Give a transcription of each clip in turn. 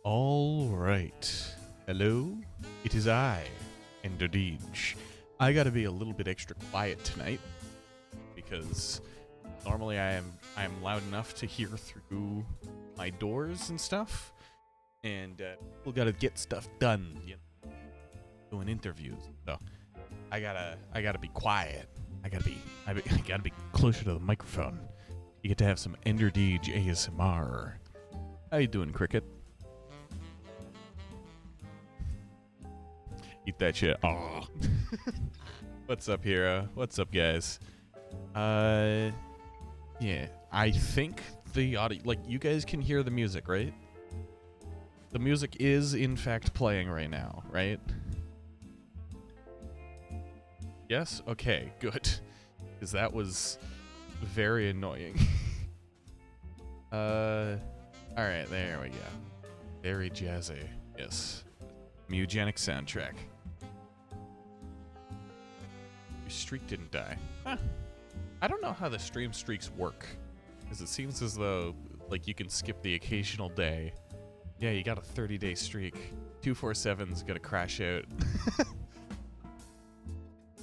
All right. Hello, it is I, Ender Deej. I gotta be a little bit extra quiet tonight because normally I am loud enough to hear through my doors and stuff, and people gotta get stuff done, doing interviews. So I gotta be quiet. I gotta be closer to the microphone. You get to have some Ender Deej ASMR. How you doing, Cricket? Eat that shit. Aw. What's up, hero? What's up, guys? Yeah. I think the audio, like, you guys can hear the music, right? The music is, in fact, playing right now, right? Yes? Okay, good. Because that was very annoying. Alright, there we go. Very jazzy. Yes. Mugenic soundtrack. Your streak didn't die. Huh. I don't know how the stream streaks work. Because it seems as though, like, you can skip the occasional day. Yeah, you got a 30-day streak. 247's gonna crash out.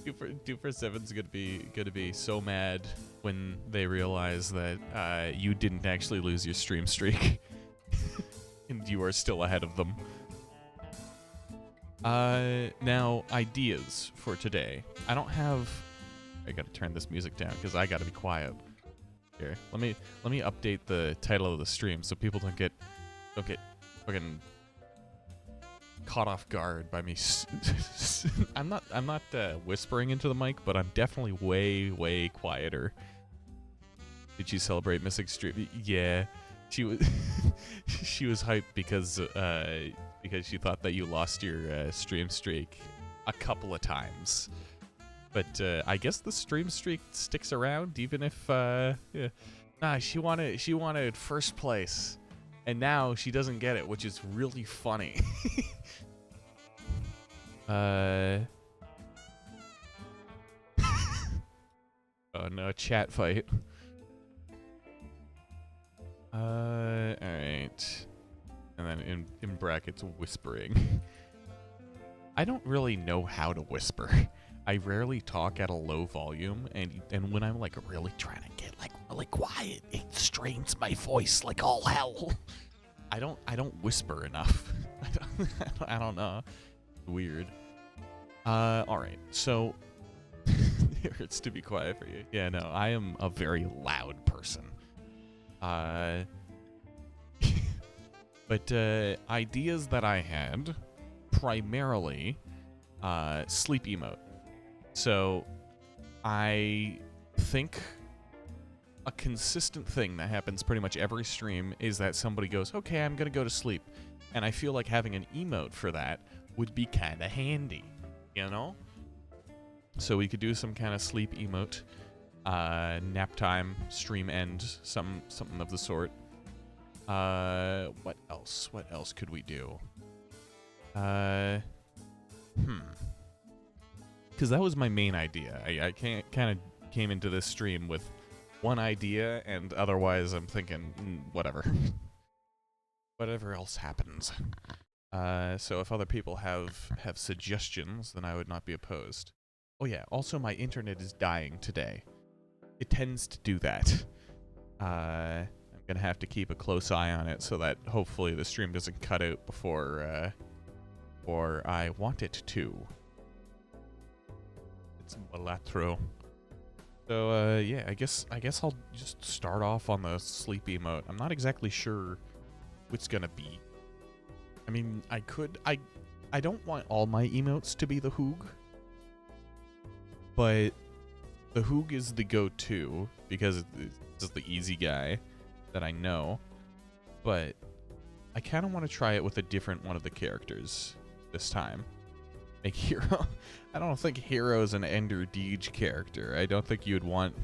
247's gonna be so mad when they realize that you didn't actually lose your stream streak. And you are still ahead of them. Now, ideas for today. I don't have... I gotta turn this music down because I gotta be quiet. Here, let me update the title of the stream so people don't get fucking caught off guard by me. I'm not whispering into the mic, but I'm definitely way quieter. Did you celebrate missing stream? Yeah, she was she was hyped because she thought that you lost your stream streak a couple of times. But I guess the stream streak sticks around even if yeah. Nah, she wanted first place. And now she doesn't get it, which is really funny. Oh no, chat fight. Alright. And then in brackets, whispering. I don't really know how to whisper. I rarely talk at a low volume, and when I'm like really trying to get like really quiet, it strains my voice like all hell. I don't whisper enough. I don't know. Weird. All right. So it hurts to be quiet for you. Yeah, no, I am a very loud person. But ideas that I had, primarily sleep emote. So I think a consistent thing that happens pretty much every stream is that somebody goes, okay, I'm going to go to sleep. And I feel like having an emote for that would be kind of handy, you know? So we could do some kind of sleep emote, nap time, stream end, something of the sort. What else? What else could we do? Because that was my main idea. I kind of came into this stream with one idea, and otherwise I'm thinking, whatever. Whatever else happens. So if other people have suggestions, then I would not be opposed. Oh yeah, also my internet is dying today. It tends to do that. I'm gonna have to keep a close eye on it so that hopefully the stream doesn't cut out before I want it to. It's mulatto. So yeah, I guess I'll just start off on the sleep emote. I'm not exactly sure what's gonna be. I mean, I don't want all my emotes to be the Hoog, but the Hoog is the go-to because it's just the easy guy that I know. But I kind of want to try it with a different one of the characters this time. Make Hero. I don't think Hero's an Ender Deej character. I don't think you'd want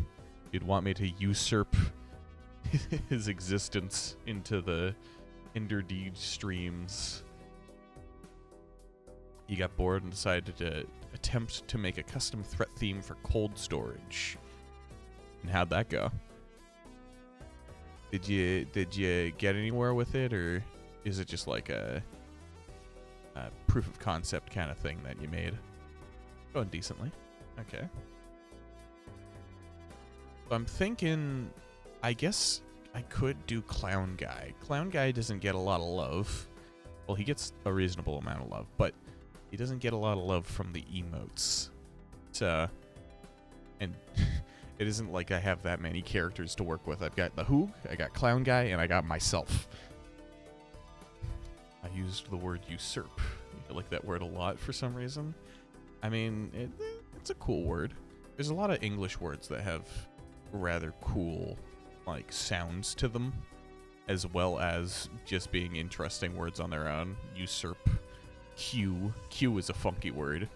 me to usurp his existence into the Ender Deej streams. You got bored and decided to attempt to make a custom threat theme for cold storage. And how'd that go? Did you get anywhere with it, or is it just like a proof of concept kind of thing that you made? Going decently. Okay. So I'm thinking, I guess I could do Clown Guy. Clown Guy doesn't get a lot of love. Well, he gets a reasonable amount of love, but he doesn't get a lot of love from the emotes. And it isn't like I have that many characters to work with. I've got the Hoog, I got Clown Guy, and I got myself. I used the word usurp. I like that word a lot for some reason. I mean, it's a cool word. There's a lot of English words that have rather cool, like, sounds to them, as well as just being interesting words on their own. Usurp. Q is a funky word.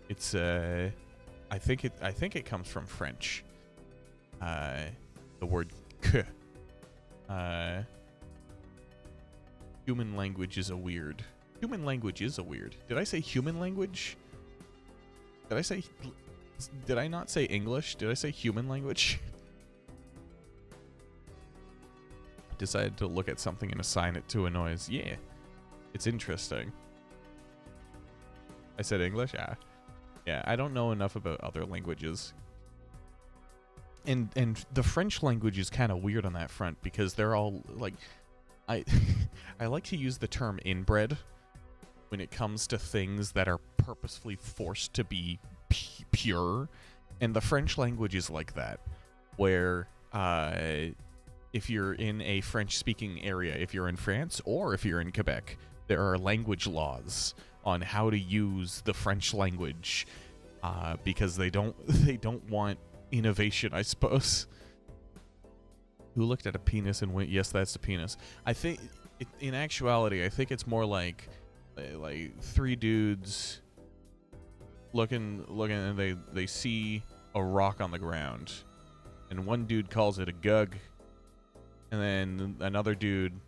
It's I think it comes from French. The word que. Human language is a weird. Human language is a weird. Did I say human language? Did I not say English? Did I say human language? Decided to look at something and assign it to a noise. Yeah. It's interesting. I said English? Yeah, I don't know enough about other languages. And the French language is kind of weird on that front because they're all like I like to use the term inbred when it comes to things that are purposefully forced to be pure, and the French language is like that, where if you're in a French-speaking area, if you're in France or if you're in Quebec, there are language laws on how to use the French language because they don't want innovation, I suppose. Who looked at a penis and went, "Yes, that's a penis"? I think, in actuality, I think it's more like three dudes looking, and they see a rock on the ground, and one dude calls it a gug, and then another dude,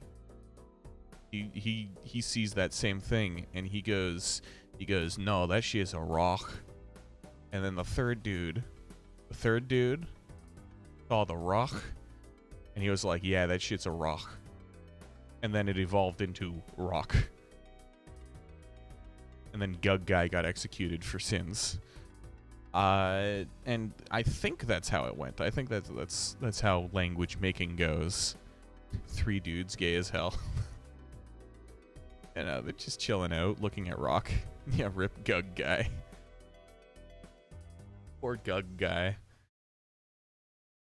he sees that same thing, and he goes, "No, that shit is a rock." And then the third dude saw the rock, and he was like, "Yeah, that shit's a rock." And then it evolved into rock. And then Gug Guy got executed for sins. And I think that's how it went. I think that's how language making goes. Three dudes, gay as hell. And they're just chilling out, looking at rock. Yeah, rip Gug Guy. Poor Gug Guy.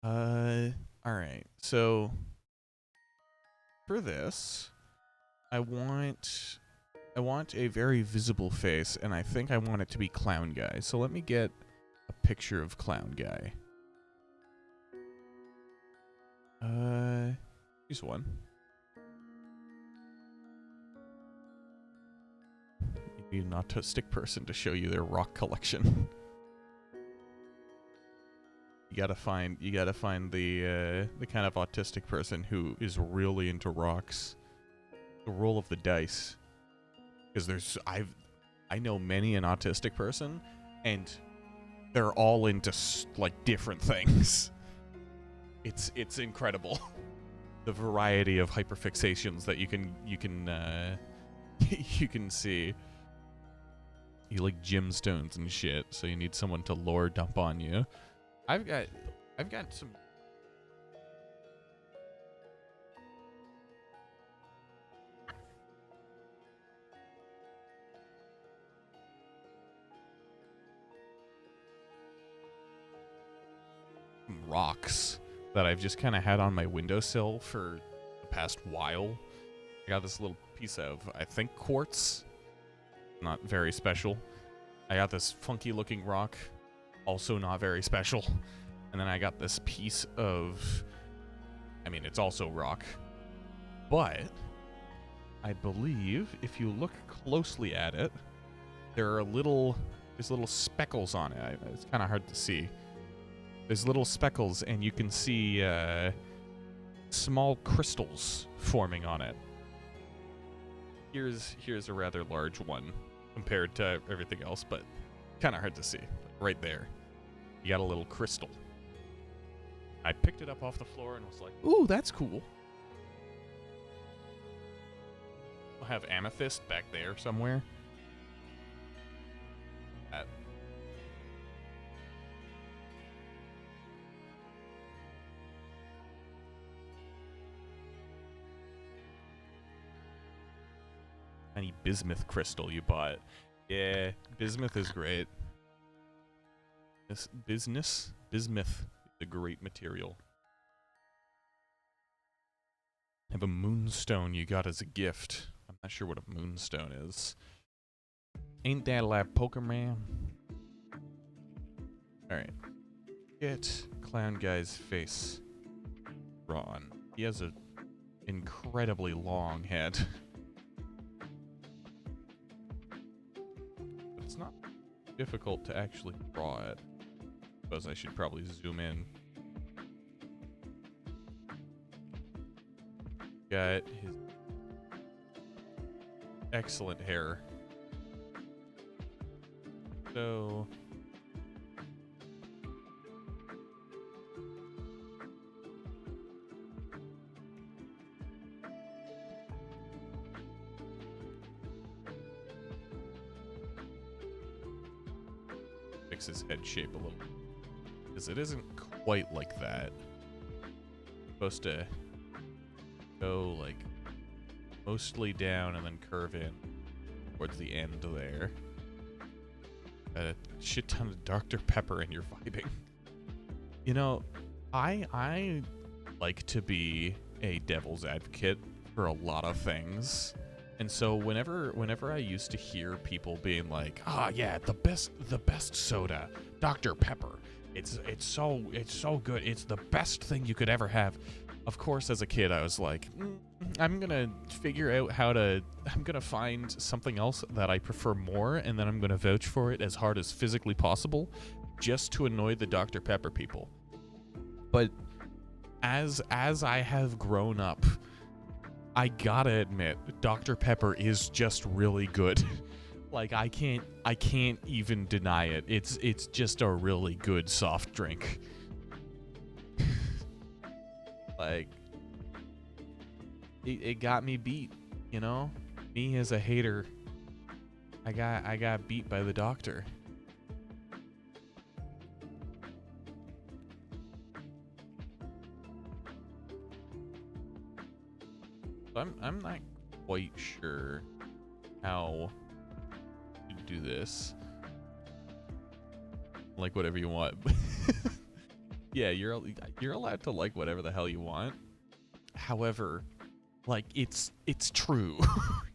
Alright, so for this, I want a very visible face, and I think I want it to be Clown Guy. So let me get a picture of Clown Guy. Here's one. You need an autistic person to show you their rock collection. You gotta find the kind of autistic person who is really into rocks. The roll of the dice. Because I know many an autistic person, and they're all into like different things. It's incredible, the variety of hyperfixations that you can you can see. You like gemstones and shit, so you need someone to lore dump on you. I've got some. Rocks that I've just kind of had on my windowsill for the past while. I got this little piece of, I think, quartz. Not very special. I got this funky looking rock, also not very special. And then I got this piece of, I mean, it's also rock. But I believe if you look closely at it, there's little speckles on it. It's kind of hard to see. There's little speckles, and you can see small crystals forming on it. Here's a rather large one compared to everything else, but kind of hard to see. Right there, you got a little crystal. I picked it up off the floor and was like, "Ooh, that's cool." have amethyst back there somewhere. That. Any bismuth crystal you bought. Yeah, bismuth is great. This bismuth is a great material. Have a moonstone you got as a gift. I'm not sure what a moonstone is. Ain't that like Pokemon? Alright. Get Clown Guy's face drawn. He has an incredibly long head. But it's not difficult to actually draw it. I suppose I should probably zoom in. Got his excellent hair. So fix his head shape a little, because it isn't quite like that. It's supposed to go like mostly down and then curve in towards the end there. A shit ton of Dr. Pepper and you're vibing. You know, I like to be a devil's advocate for a lot of things. And so whenever I used to hear people being like, "Ah, yeah, the best soda, Dr. Pepper. It's so good. It's the best thing you could ever have." Of course, as a kid, I was like, I'm gonna figure out I'm gonna find something else that I prefer more, and then I'm gonna vouch for it as hard as physically possible, just to annoy the Dr. Pepper people. But as I have grown up, I gotta admit, Dr. Pepper is just really good. Like, I can't even deny it. It's just a really good soft drink. Like, it got me beat, you know? Me as a hater, I got beat by the doctor. I'm not quite sure how to do this. Like whatever you want. Yeah, you're allowed to like whatever the hell you want. However, like it's true.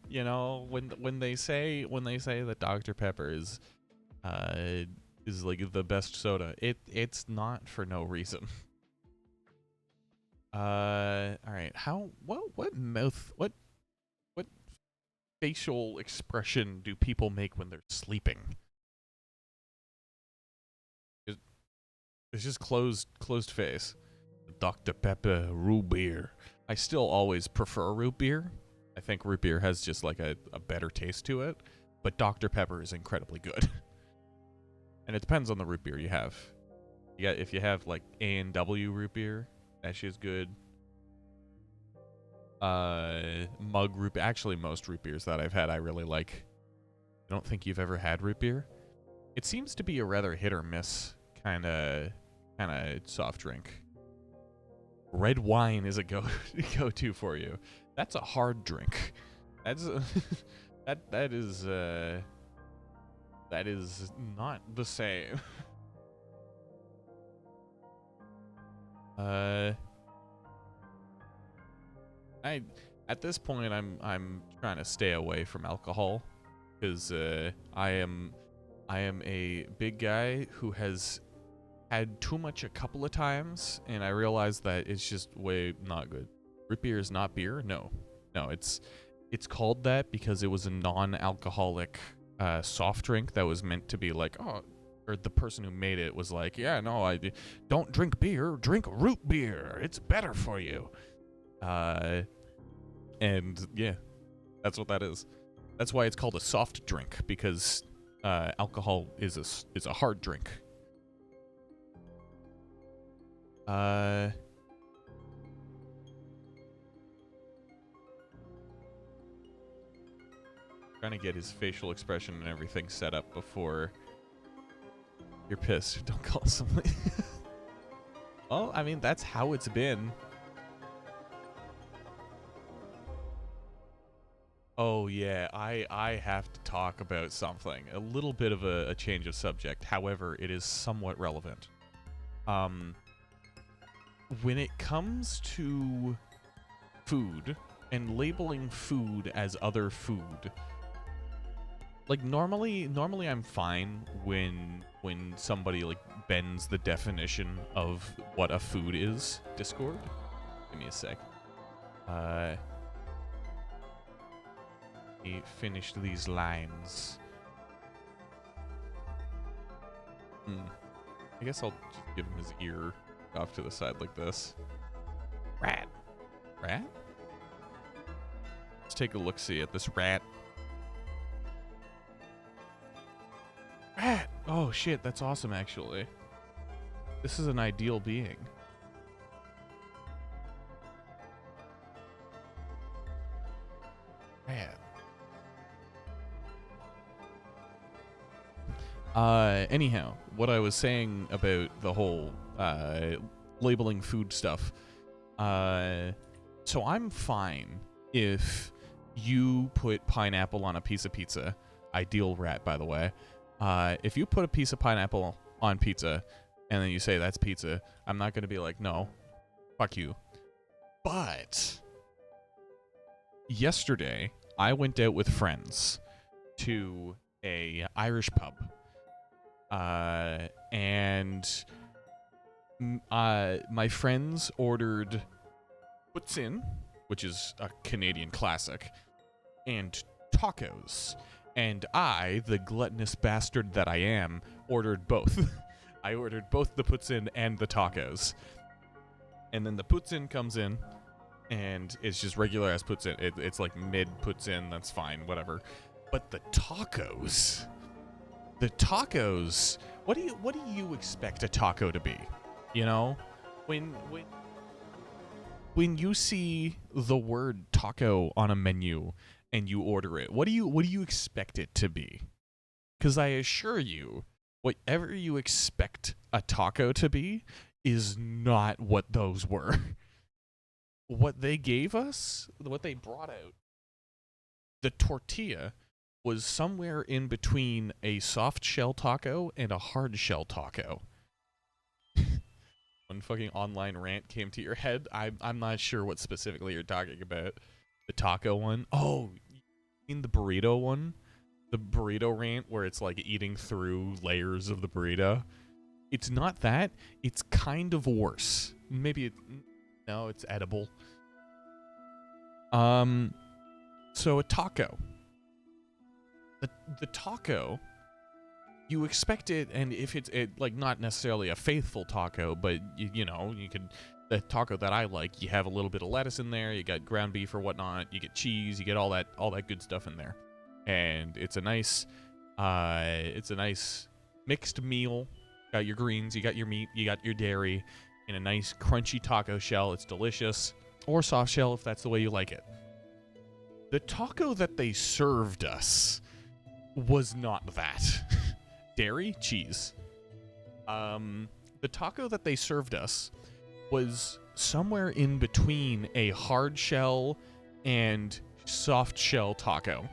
You know, when they say that Dr. Pepper is like the best soda, it's not for no reason. All right. What facial expression do people make when they're sleeping? It's just closed face. Dr. Pepper root beer. I still always prefer root beer. I think root beer has just like a better taste to it, but Dr. Pepper is incredibly good. And it depends on the root beer you have. If you have like A&W root beer, that shit's good. Mug root beer. Actually, most root beers that I've had I really like. I don't think you've ever had root beer. It seems to be a rather hit or miss kind of soft drink. Red wine is a go-to for you. That's a hard drink. That's that is not the same. At this point I'm trying to stay away from alcohol, because I am a big guy who has had too much a couple of times, and I realized that it's just way not good. Root beer is not beer. No, it's called that because it was a non-alcoholic soft drink that was meant to be like, oh, or the person who made it was like, yeah, no, I don't drink beer, drink root beer. It's better for you. And yeah, that's what that is. That's why it's called a soft drink, because alcohol is a hard drink. Trying to get his facial expression and everything set up before you're pissed. Don't call somebody. Well, I mean, that's how it's been. Oh, yeah, I have to talk about something. A little bit of a change of subject. However, it is somewhat relevant. When it comes to food and labeling food as other food, like normally I'm fine when somebody like bends the definition of what a food is. Discord? Give me a sec. He finished these lines. I guess I'll just give him his ear off to the side like this. Rat. Rat? Let's take a look-see at this rat. Rat! Oh shit, that's awesome actually. This is an ideal being. Rat. Anyhow, what I was saying about the whole labeling food stuff. So I'm fine if you put pineapple on a piece of pizza. Ideal rat, by the way. If you put a piece of pineapple on pizza and then you say that's pizza, I'm not going to be like, no, fuck you. But yesterday, I went out with friends to a Irish pub. And my friends ordered poutine, which is a Canadian classic, and tacos. And I, the gluttonous bastard that I am, ordered both. I ordered both the poutine and the tacos. And then the poutine comes in, and it's just regular ass poutine. It's like mid poutine, that's fine, whatever. But the tacos, what do you expect a taco to be? You know, when you see the word taco on a menu and you order it, what do you expect it to be? Because I assure you, whatever you expect a taco to be is not what those were. What they gave us, what they brought out, the tortilla was somewhere in between a soft shell taco and a hard shell taco. One fucking online rant came to your head. I'm not sure what specifically you're talking about. The taco one? Oh, you mean the burrito one? The burrito rant where it's like eating through layers of the burrito? It's not that. It's kind of worse. Maybe no, it's edible. So a taco. The taco, you expect it, and if it's like not necessarily a faithful taco, but you know, you could, the taco that I like, you have a little bit of lettuce in there, you got ground beef or whatnot, you get cheese, you get all that good stuff in there, and it's a nice mixed meal. Got your greens, you got your meat, you got your dairy, in a nice crunchy taco shell. It's delicious, or soft shell if that's the way you like it. The taco that they served us was not that. Dairy, cheese. The taco that they served us was somewhere in between a hard shell and soft shell taco,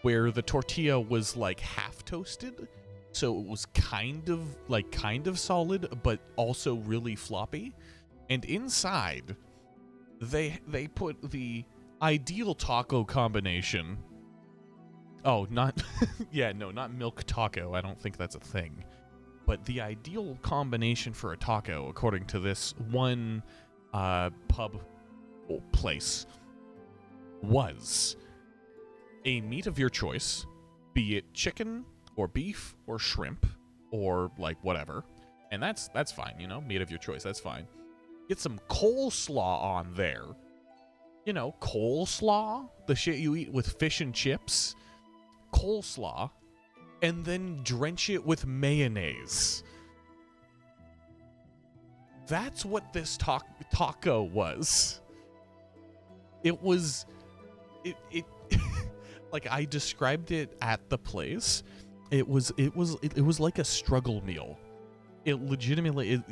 where the tortilla was like half toasted, so it was kind of solid, but also really floppy. And inside, they put the ideal taco combination. Oh, not not milk taco. I don't think that's a thing. But the ideal combination for a taco, according to this one pub place, was a meat of your choice, be it chicken or beef or shrimp or like whatever. And that's fine, you know, meat of your choice, that's fine. Get some coleslaw on there. You know, coleslaw, the shit you eat with fish and chips. Coleslaw, and then drench it with mayonnaise. That's what this taco was. It was... It like I described it at the place. It was like a struggle meal. It legitimately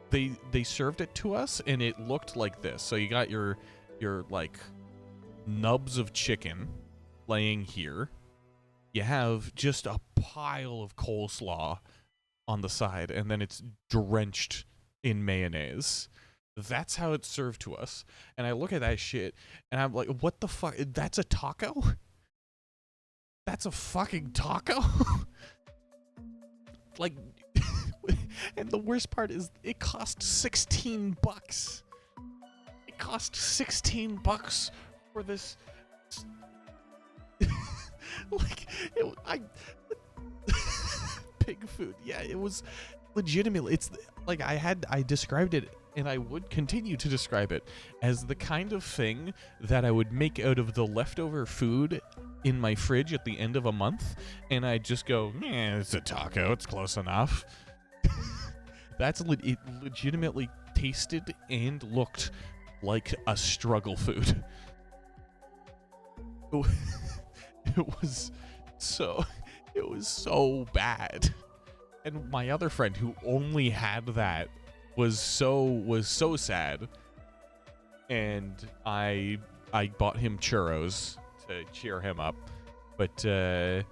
they served it to us and it looked like this. So you got your like nubs of chicken laying here. You have just a pile of coleslaw on the side, and then it's drenched in mayonnaise. That's how it's served to us. And I look at that shit, and I'm like, what the fuck? That's a taco? That's a fucking taco? Like, and the worst part is it cost $16. It cost $16 for this. Like, pig food. Yeah, it was legitimately. It's like I described it, and I would continue to describe it as the kind of thing that I would make out of the leftover food in my fridge at the end of a month, and I'd just go, yeah, it's a taco. It's close enough. It legitimately tasted and looked like a struggle food. It was so bad. And my other friend who only had that was so sad. And I bought him churros to cheer him up. But yeah,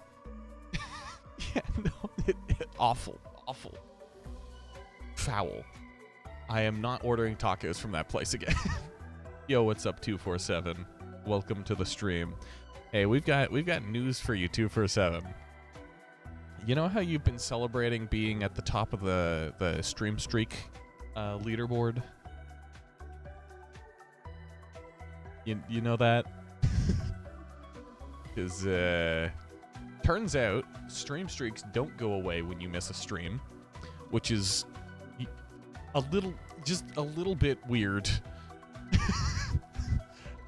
no, awful. Foul. I am not ordering tacos from that place again. Yo, what's up, 247? Welcome to the stream. Hey, we've got news for you, 247. You know how you've been celebrating being at the top of the stream streak leaderboard? You know that? Because turns out stream streaks don't go away when you miss a stream, which is a little bit weird.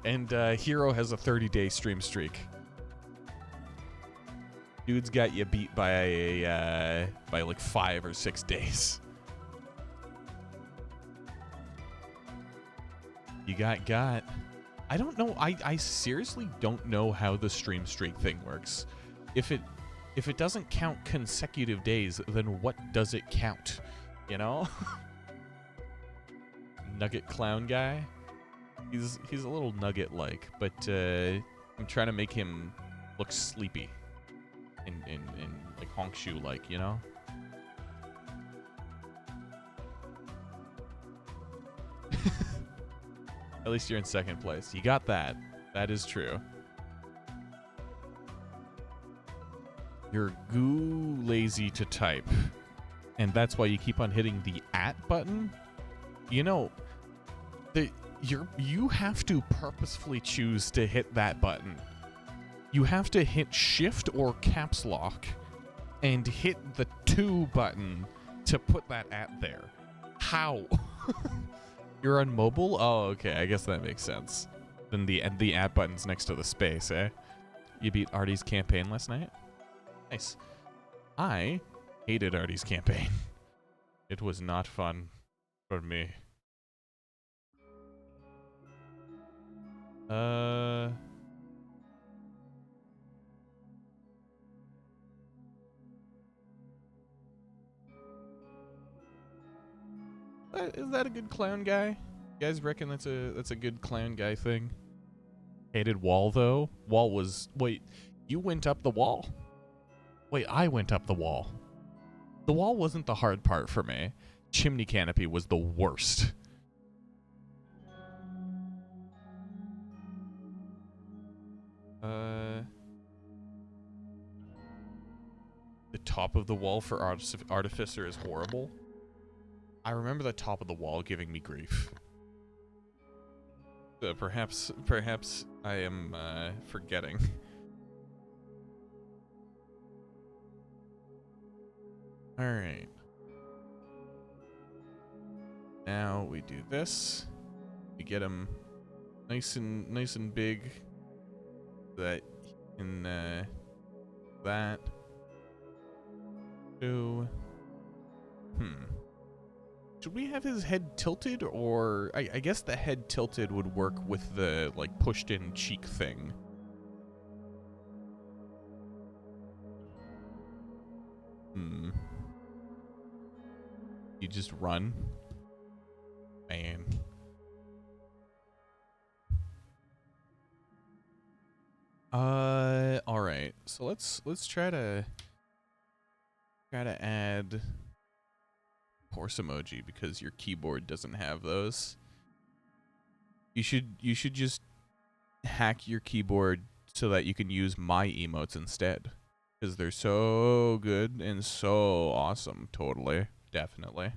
And Hero has a 30-day stream streak. Dude's got you beat by like 5 or 6 days. You got. I don't know. I seriously don't know how the stream streak thing works. If it doesn't count consecutive days, then what does it count? You know? Nugget clown guy. He's a little nugget-like, but I'm trying to make him look sleepy and like honk shoe-like, you know? At least you're in second place. You got that. That is true. You're goo lazy to type, and that's why you keep on hitting the @ button. You know, you have to purposefully choose to hit that button. You have to hit shift or caps lock and hit the 2 button to put that @ there. How? You're on mobile? Oh, okay. I guess that makes sense. Then the @ button's next to the space, eh? You beat Artie's campaign last night? Nice. I hated Artie's campaign. It was not fun for me. Is that a good clown guy? You guys reckon that's a good clown guy thing? Hated wall though. Wall was wait. You went up the wall. Wait, I went up the wall. The wall wasn't the hard part for me. Chimney canopy was the worst. The top of the wall for Artificer is horrible. I remember the top of the wall giving me grief. Perhaps I am forgetting. All right. Now we do this. We get him nice and big. That in that. So, should we have his head tilted, or I guess the head tilted would work with the like pushed in cheek thing. Hmm. You just run? Man. All right. So let's try to add horse emoji because your keyboard doesn't have those. You should just hack your keyboard so that you can use my emotes instead, because they're so good and so awesome. Totally, definitely.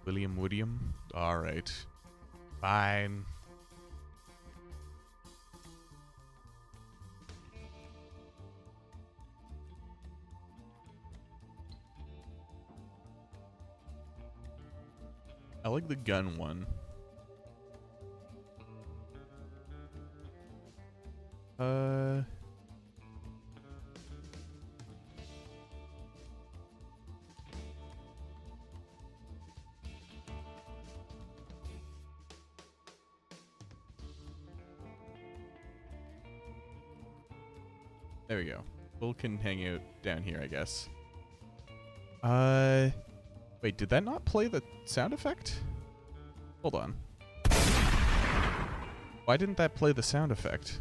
William. All right, fine. I like the gun one. There we go. Will can hang out down here, I guess. Wait, did that not play the sound effect? Hold on. Why didn't that play the sound effect?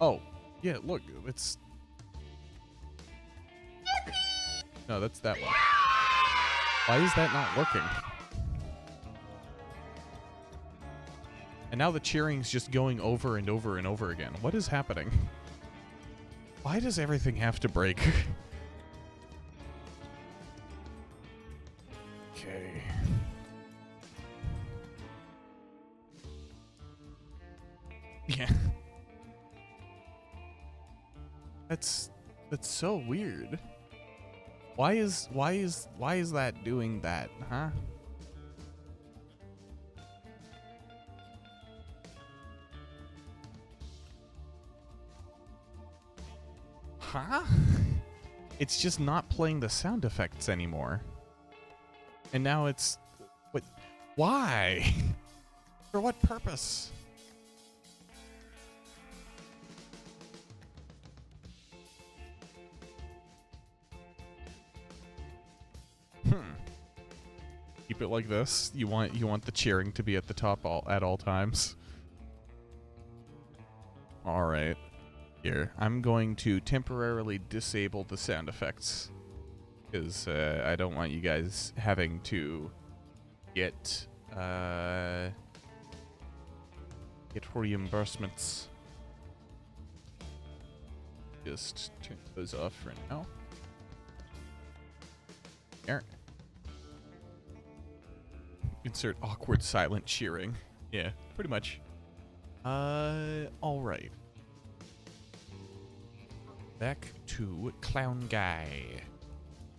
Oh, yeah, look, it's... No, that's that one. Why is that not working? And now the cheering's just going over and over and over again. What is happening? Why does everything have to break? Okay. Yeah. That's so weird. Why is that doing that, huh? Huh? It's just not playing the sound effects anymore. And now it's... What? Why? For what purpose? Keep it like this. You want the cheering to be at the top at all times. All right. Here, I'm going to temporarily disable the sound effects because I don't want you guys having to get reimbursements. Just turn those off for now. Here. Insert awkward silent cheering. Yeah, pretty much. All right. Back to Clown Guy.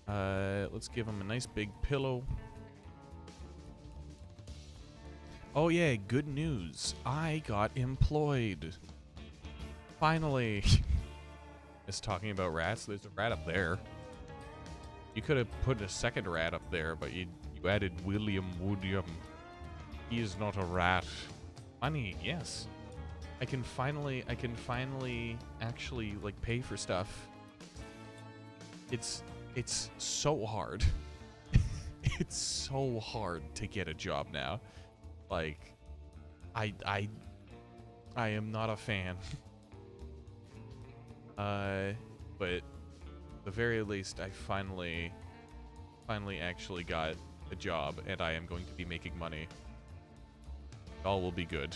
Let's give him a nice big pillow. Oh yeah, good news. I got employed. Finally. Just talking about rats. There's a rat up there. You could have put a second rat up there, but you added William. He is not a rat. Funny, yes. I can finally actually like pay for stuff. It's so hard. It's so hard to get a job now. Like I am not a fan. But at the very least I finally actually got a job and I am going to be making money. All will be good.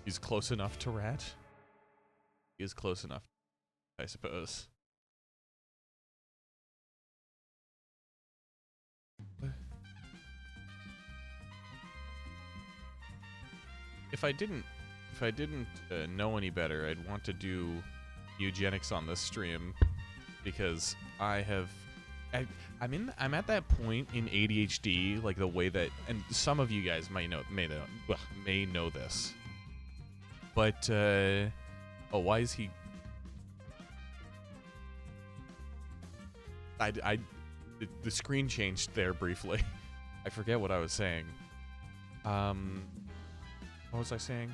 He's close enough to rat. He is close enough, I suppose. If I didn't know any better, I'd want to do eugenics on this stream because I'm at that point in ADHD, like the way that, and some of you guys may know this. But oh, why is he? The screen changed there briefly. I forget what I was saying. What was I saying?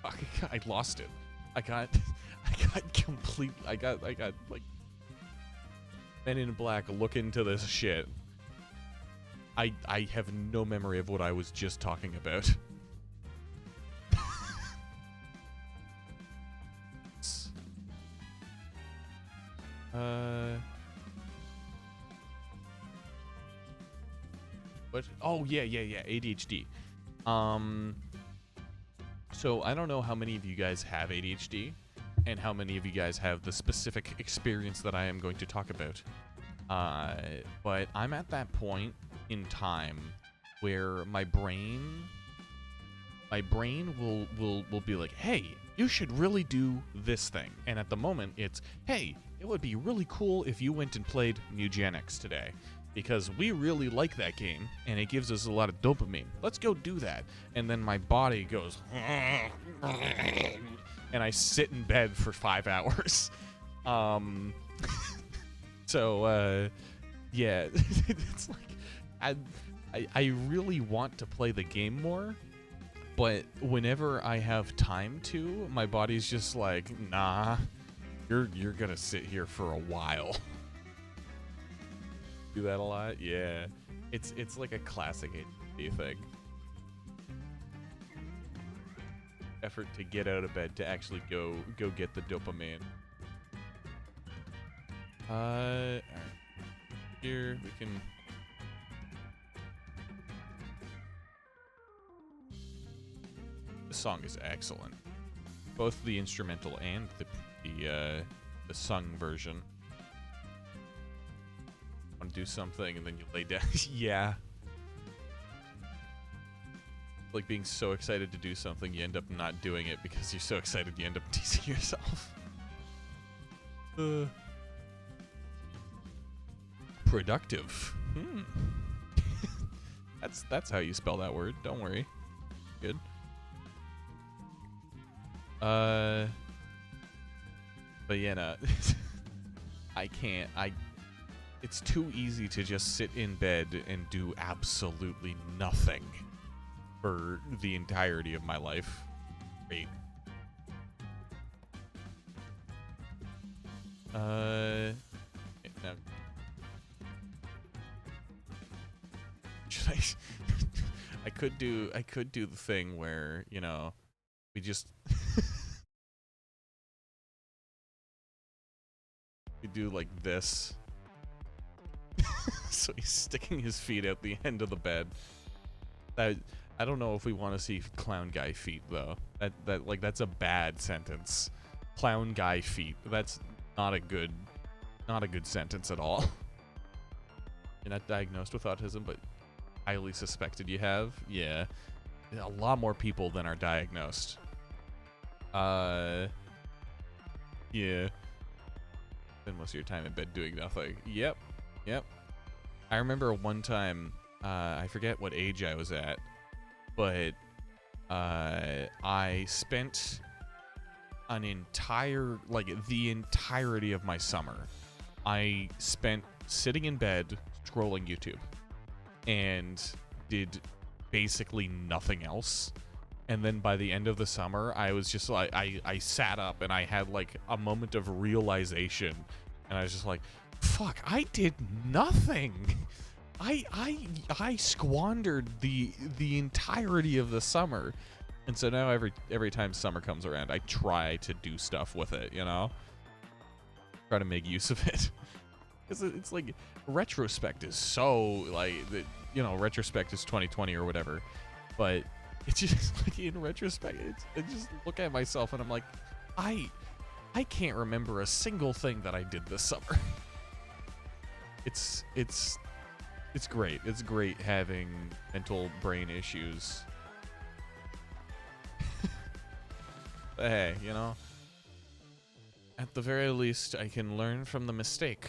I lost it. I got I got like Men in Black look into this shit. I have no memory of what I was just talking about. What? Oh yeah, ADHD. So I don't know how many of you guys have ADHD, and how many of you guys have the specific experience that I am going to talk about. But I'm at that point in time where my brain will be like, hey, you should really do this thing. And at the moment it's, hey, it would be really cool if you went and played Eugenics today, because we really like that game and it gives us a lot of dopamine. Let's go do that. And then my body goes and I sit in bed for 5 hours. So yeah, it's like I really want to play the game more, but whenever I have time to, my body's just like, nah, you're gonna sit here for a while. Do that a lot? Yeah. It's like a classic ADHD thing. Effort to get out of bed to actually go get the dopamine. Alright. Here we can. This song is excellent. Both the instrumental and the sung version. Want to do something and then you lay down. Yeah. Like being so excited to do something, you end up not doing it because you're so excited you end up teasing yourself. Productive. That's how you spell that word. Don't worry. Good. But yeah, no. I can't. It's too easy to just sit in bed and do absolutely nothing for the entirety of my life. Great. No. Should I could do the thing where, you know, we just we do like this. So he's sticking his feet out the end of the bed. I don't know if we want to see clown guy feet though. That's a bad sentence. Clown guy feet. That's not a good sentence at all. You're not diagnosed with autism, but highly suspected you have. Yeah. A lot more people than are diagnosed. Yeah. Spend most of your time in bed doing nothing. Yep. I remember one time, I forget what age I was at, but I spent the entirety of my summer, I spent sitting in bed scrolling YouTube and did basically nothing else. And then by the end of the summer, I was just like, I sat up and I had like a moment of realization, and I was just like, fuck, I did nothing. I squandered the entirety of the summer. And so now every time summer comes around, I try to do stuff with it, you know? Try to make use of it. Because it's like, retrospect is so, like, you know, retrospect is 2020 or whatever. But it's just, like, in retrospect, I just look at myself and I'm like, I can't remember a single thing that I did this summer. It's great. It's great having mental brain issues. But hey, you know, at the very least, I can learn from the mistake.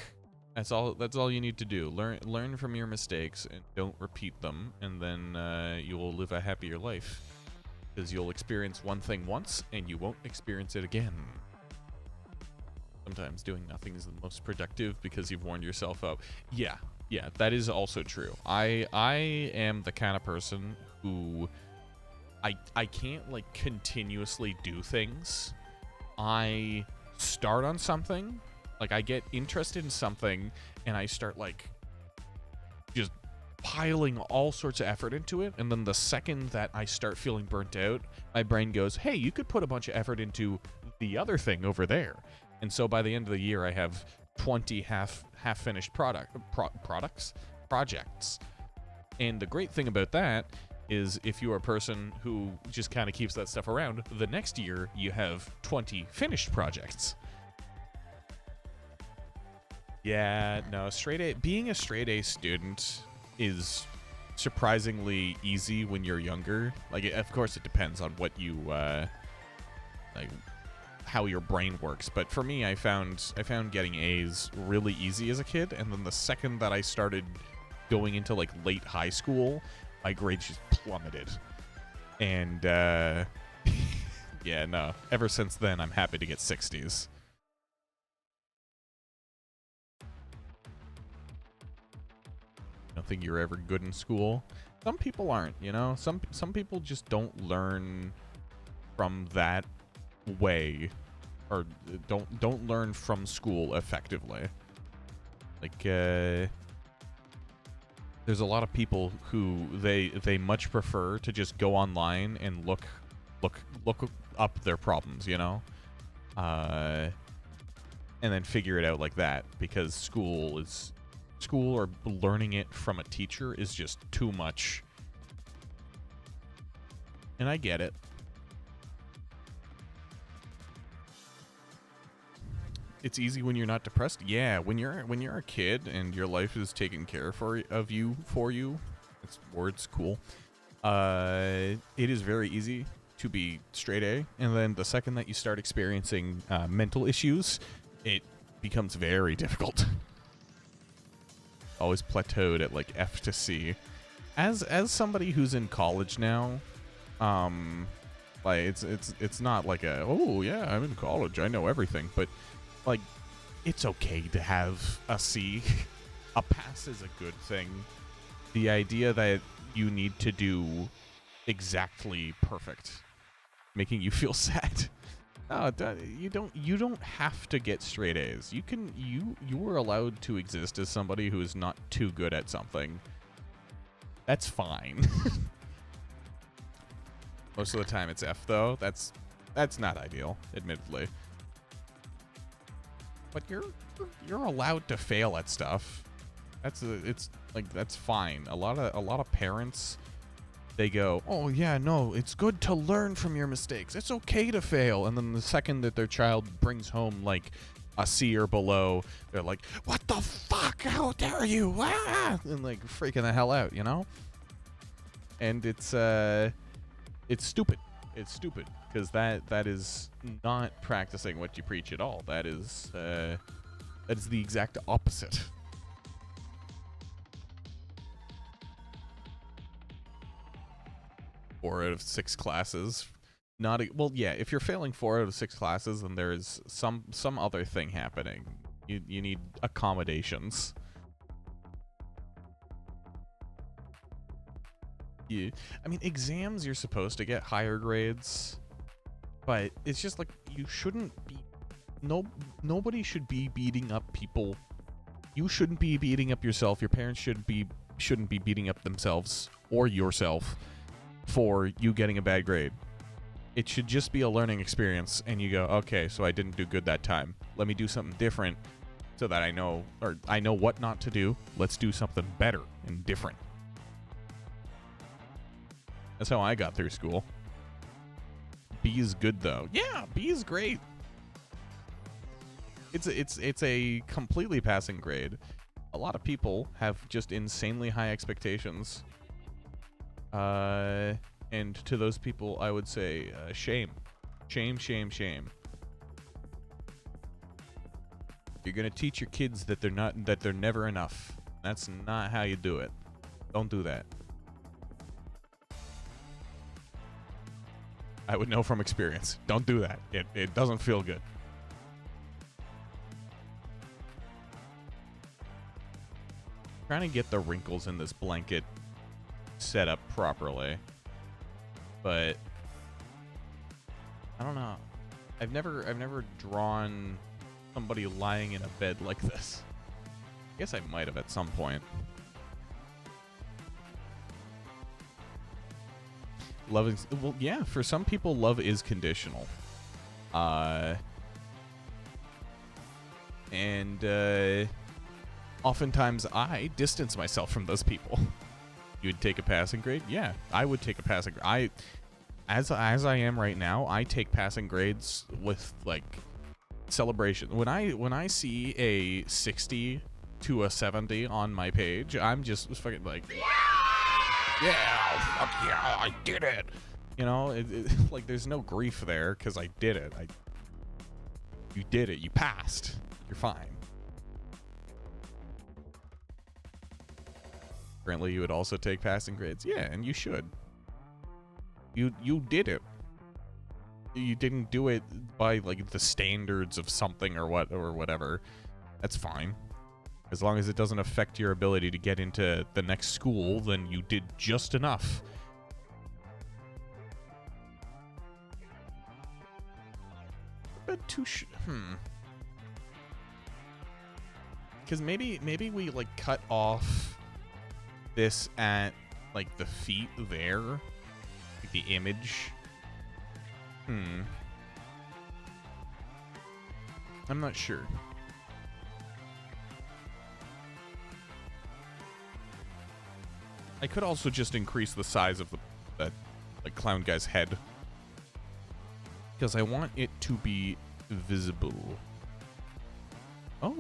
That's all you need to do. Learn from your mistakes and don't repeat them, and then you will live a happier life. Because you'll experience one thing once, and you won't experience it again. Sometimes doing nothing is the most productive because you've warmed yourself up. Yeah, that is also true. I am the kind of person who I can't like continuously do things I start on something, like I get interested in something, and I start like just piling all sorts of effort into it, and then the second that I start feeling burnt out, my brain goes, hey, you could put a bunch of effort into the other thing over there. And so by the end of the year, I have 20 half finished projects. And the great thing about that is if you're a person who just kind of keeps that stuff around, the next year you have 20 finished projects. Yeah, no, being a straight A student is surprisingly easy when you're younger. Like, of course, it depends on what you, like, how your brain works. But for me, I found getting A's really easy as a kid, and then the second that I started going into, like, late high school, my grades just plummeted. And, yeah, no, ever since then, I'm happy to get 60s. I don't think you're ever good in school. Some people aren't, you know? Some people just don't learn from that way, or don't learn from school effectively. Like, there's a lot of people who they much prefer to just go online and look up their problems, you know? And then figure it out like that, because school or learning it from a teacher is just too much. And I get it. It's easy when you're not depressed. Yeah, when you're a kid and your life is taken care of you, it's cool. It is very easy to be straight A, and then the second that you start experiencing mental issues, it becomes very difficult. Always plateaued at like F to C. As somebody who's in college now, like it's not like oh yeah, I'm in college, I know everything, but like it's okay to have a C. A pass is a good thing. The idea that you need to do exactly perfect, making you feel sad. No, you don't have to get straight A's. You are allowed to exist as somebody who is not too good at something. That's fine. Most of the time it's F though. That's not ideal, admittedly. But you're allowed to fail at stuff. That's fine. A lot of parents, they go, oh yeah, no, it's good to learn from your mistakes. It's okay to fail. And then the second that their child brings home like a C or below, they're like, what the fuck? How dare you? Ah! And like freaking the hell out, you know? And it's stupid. It's stupid because that is not practicing what you preach at all. That is the exact opposite. Four out of 6 classes. Well, yeah, if you're failing 4 out of 6 classes, then there is some other thing happening. You need accommodations. I mean, exams, you're supposed to get higher grades, but it's just like you shouldn't be. Nobody should be beating up people. You shouldn't be beating up yourself. Your parents shouldn't be beating up themselves or yourself for you getting a bad grade. It should just be a learning experience, and you go, okay, so I didn't do good that time. Let me do something different so that I know what not to do. Let's do something better and different. That's how I got through school. B is good though. Yeah, B is great. It's a completely passing grade. A lot of people have just insanely high expectations. And to those people, I would say shame. Shame. You're gonna teach your kids that they're never enough. That's not how you do it. Don't do that. I would know from experience. Don't do that. It doesn't feel good. Trying to get the wrinkles in this blanket set up properly. But I don't know. I've never drawn somebody lying in a bed like this. I guess I might have at some point. Love is, well, yeah, for some people, love is conditional. And oftentimes I distance myself from those people. You would take a passing grade? Yeah, I would take a passing grade. As I am right now, I take passing grades with like celebration. When I see a 60 to a 70 on my page, I'm just fucking like, yeah, fuck yeah, I did it. You know, like there's no grief there because I did it. You did it. You passed. You're fine. Apparently, you would also take passing grades. Yeah, and you should. You did it. You didn't do it by like the standards of something or whatever. That's fine. As long as it doesn't affect your ability to get into the next school, then you did just enough. But because maybe we like cut off this at like the feet there, like the image. I'm not sure. I could also just increase the size of that like clown guy's head, because I want it to be visible. Oh,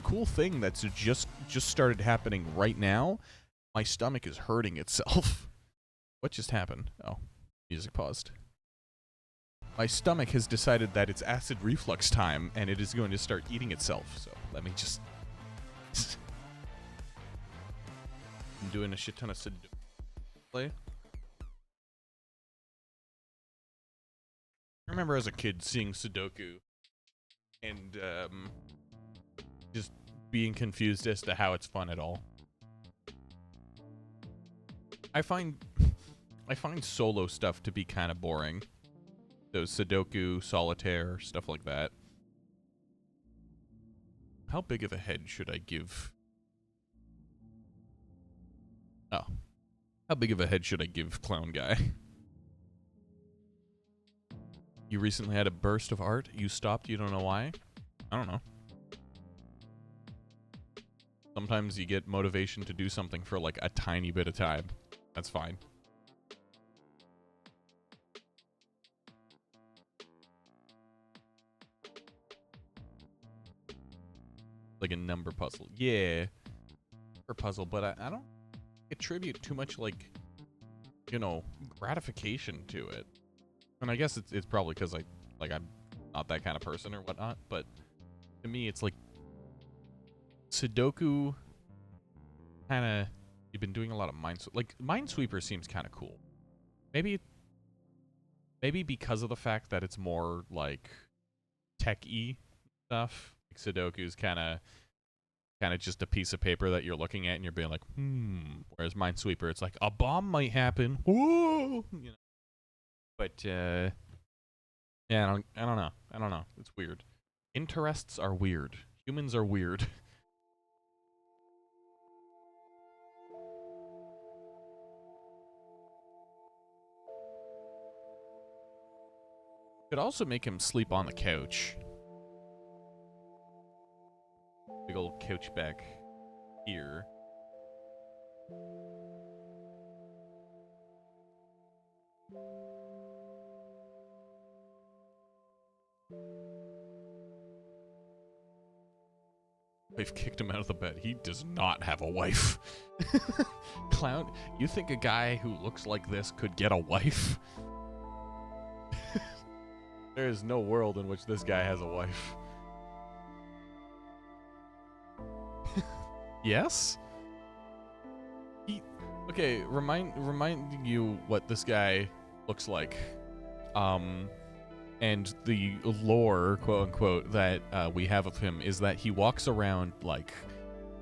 cool thing that's just started happening right now. My stomach is hurting itself. What just happened? Oh, music paused. My stomach has decided that it's acid reflux time, and it is going to start eating itself. So let me just... I'm doing a shit ton of Sudoku play. I remember as a kid seeing Sudoku and just being confused as to how it's fun at all. I find solo stuff to be kind of boring. Those Sudoku, solitaire, stuff like that. How big of a head should I give? Oh. How big of a head should I give Clown Guy? You recently had a burst of art? You stopped, you don't know why? I don't know. Sometimes you get motivation to do something for like a tiny bit of time. That's fine. Like a number puzzle. Yeah. Or puzzle, but I don't attribute too much like, you know, gratification to it. And I guess it's probably because I'm not that kind of person or whatnot, but to me it's like Sudoku kinda, you've been doing a lot of Minesweeper seems kinda cool. Maybe because of the fact that it's more like tech-y stuff. Like Sudoku's kinda just a piece of paper that you're looking at and you're being like, whereas Minesweeper, it's like a bomb might happen. Whoa! You know. But yeah, I don't know. It's weird. Interests are weird. Humans are weird. Could also make him sleep on the couch. Big old couch back here. Wife kicked him out of the bed. He does not have a wife. Clown, you think a guy who looks like this could get a wife? There is no world in which this guy has a wife. Yes? Okay, reminding you what this guy looks like. And the lore, quote unquote, that we have of him is that he walks around like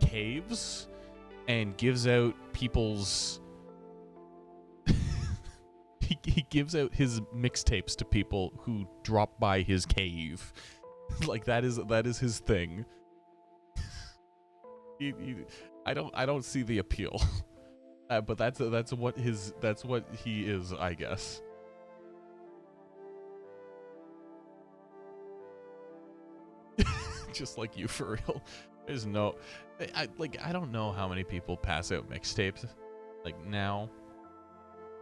caves and gives out people's he gives out his mixtapes to people who drop by his cave. Like that is his thing. I don't see the appeal. But that's what he is, I guess. Just like you, for real. There's no, I don't know how many people pass out mixtapes, like now.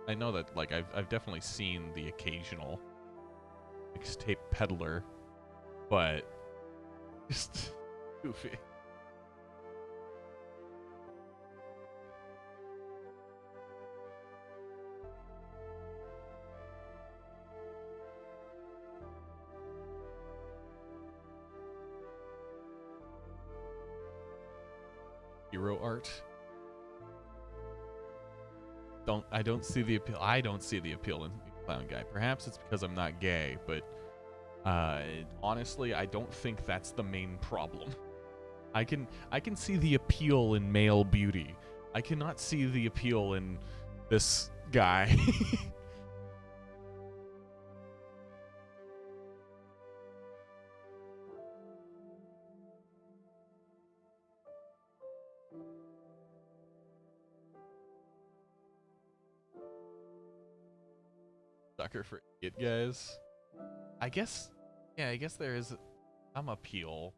I know that like I've definitely seen the occasional mixtape peddler, but just goofy. Hero art. I don't see the appeal. I don't see the appeal in clown guy. Perhaps it's because I'm not gay, but honestly, I don't think that's the main problem. I can see the appeal in male beauty. I cannot see the appeal in this guy. Sucker for it, guys. I guess there is some appeal.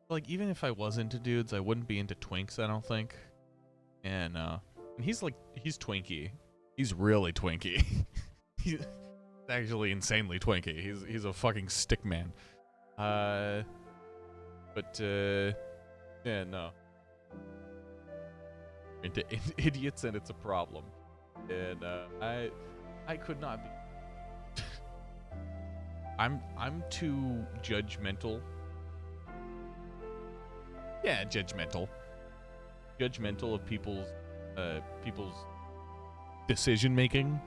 Like, even if I was into dudes, I wouldn't be into twinks, I don't think. And he's twinky. He's really twinky. He's actually insanely twinky. He's a fucking stick man. Yeah, no. Into idiots, and it's a problem. And I could not be. I'm too judgmental. Yeah, judgmental of people's decision making.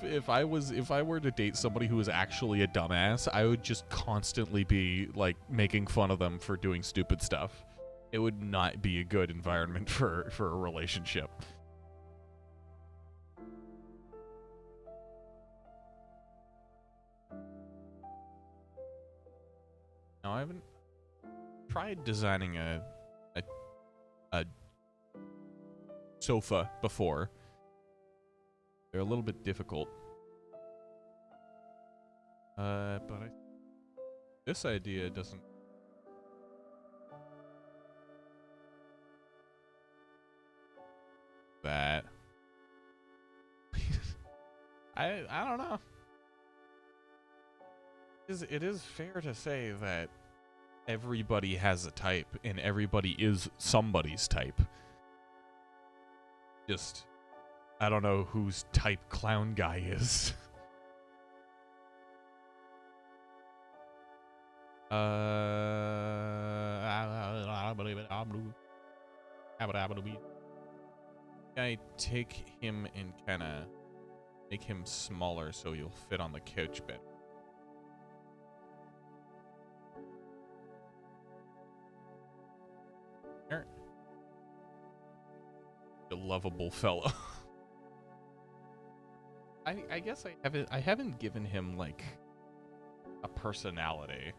If I were to date somebody who was actually a dumbass, I would just constantly be like making fun of them for doing stupid stuff. It would not be a good environment for a relationship. Now, I haven't tried designing a sofa before. They're a little bit difficult. But this idea doesn't. That. I don't know. It is fair to say that everybody has a type, and everybody is somebody's type. Just, I don't know whose type clown guy is. I take him and kind of make him smaller so you'll fit on the couch better. A lovable fellow. I guess I haven't given him like a personality.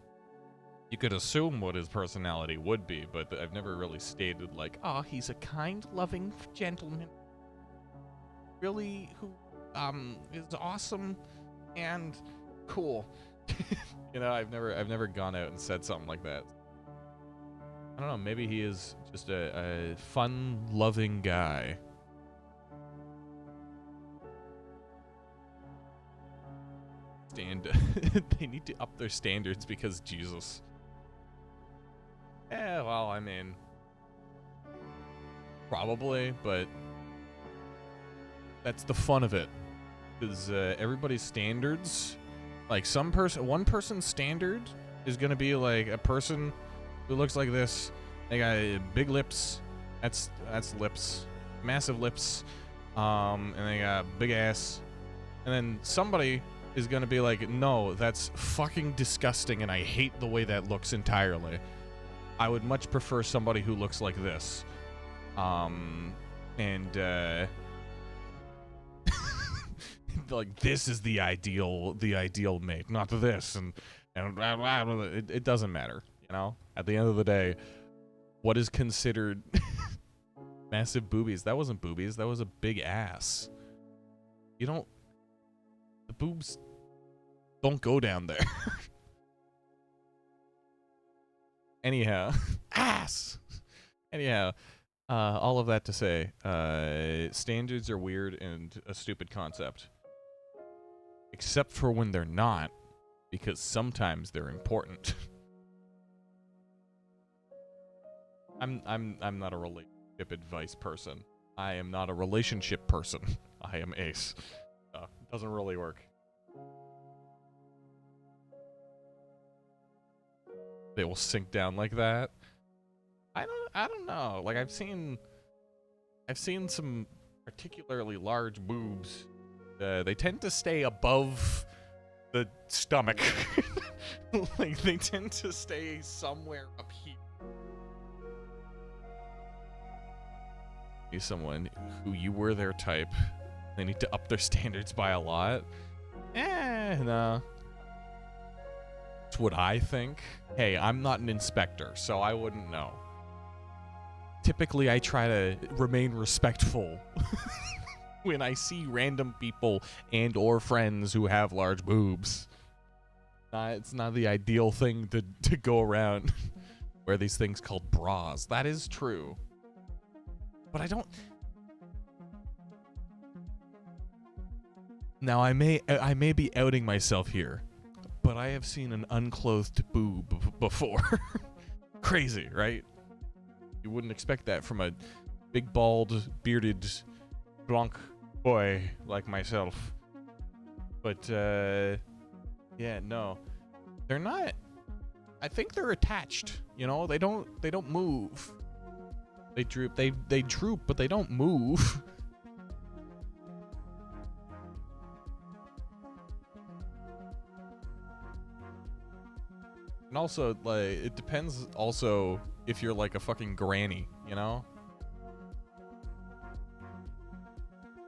You could assume what his personality would be, but I've never really stated like, oh, he's a kind, loving gentleman. Really, who is awesome and cool. You know, I've never gone out and said something like that. I don't know, maybe he is just a fun, loving guy. They need to up their standards because Jesus. Yeah, well, I mean, probably, but that's the fun of it. Because everybody's standards, like one person's standard is gonna be like a person who looks like this. They got big lips. That's lips, massive lips, and they got big ass. And then somebody is gonna be like, no, that's fucking disgusting, and I hate the way that looks entirely. I would much prefer somebody who looks like this. And like, this is the ideal mate, not this, and it doesn't matter, you know. At the end of the day, what is considered massive boobies? That wasn't boobies. That was a big ass. You don't. The boobs don't go down there. Anyhow, ass. Anyhow, all of that to say, standards are weird and a stupid concept. Except for when they're not, because sometimes they're important. I'm not a relationship advice person. I am not a relationship person. I am Ace. It doesn't really work. They will sink down like that. I don't know. Like, I've seen some particularly large boobs. They tend to stay above the stomach. Like, they tend to stay somewhere up here. Be someone who you were their type. They need to up their standards by a lot. No. That's what I think. Hey, I'm not an inspector, so I wouldn't know. Typically, I try to remain respectful when I see random people and or friends who have large boobs. It's not the ideal thing to go around wear these things called bras. That is true. But I don't... Now, I may be outing myself here, but I have seen an unclothed boob before. Crazy, right? You wouldn't expect that from a big, bald, bearded, drunk boy like myself. But, yeah, no. They're not... I think they're attached, you know? They don't move. They droop, they droop, but they don't move. And also, like, it depends also if you're like a fucking granny, you know?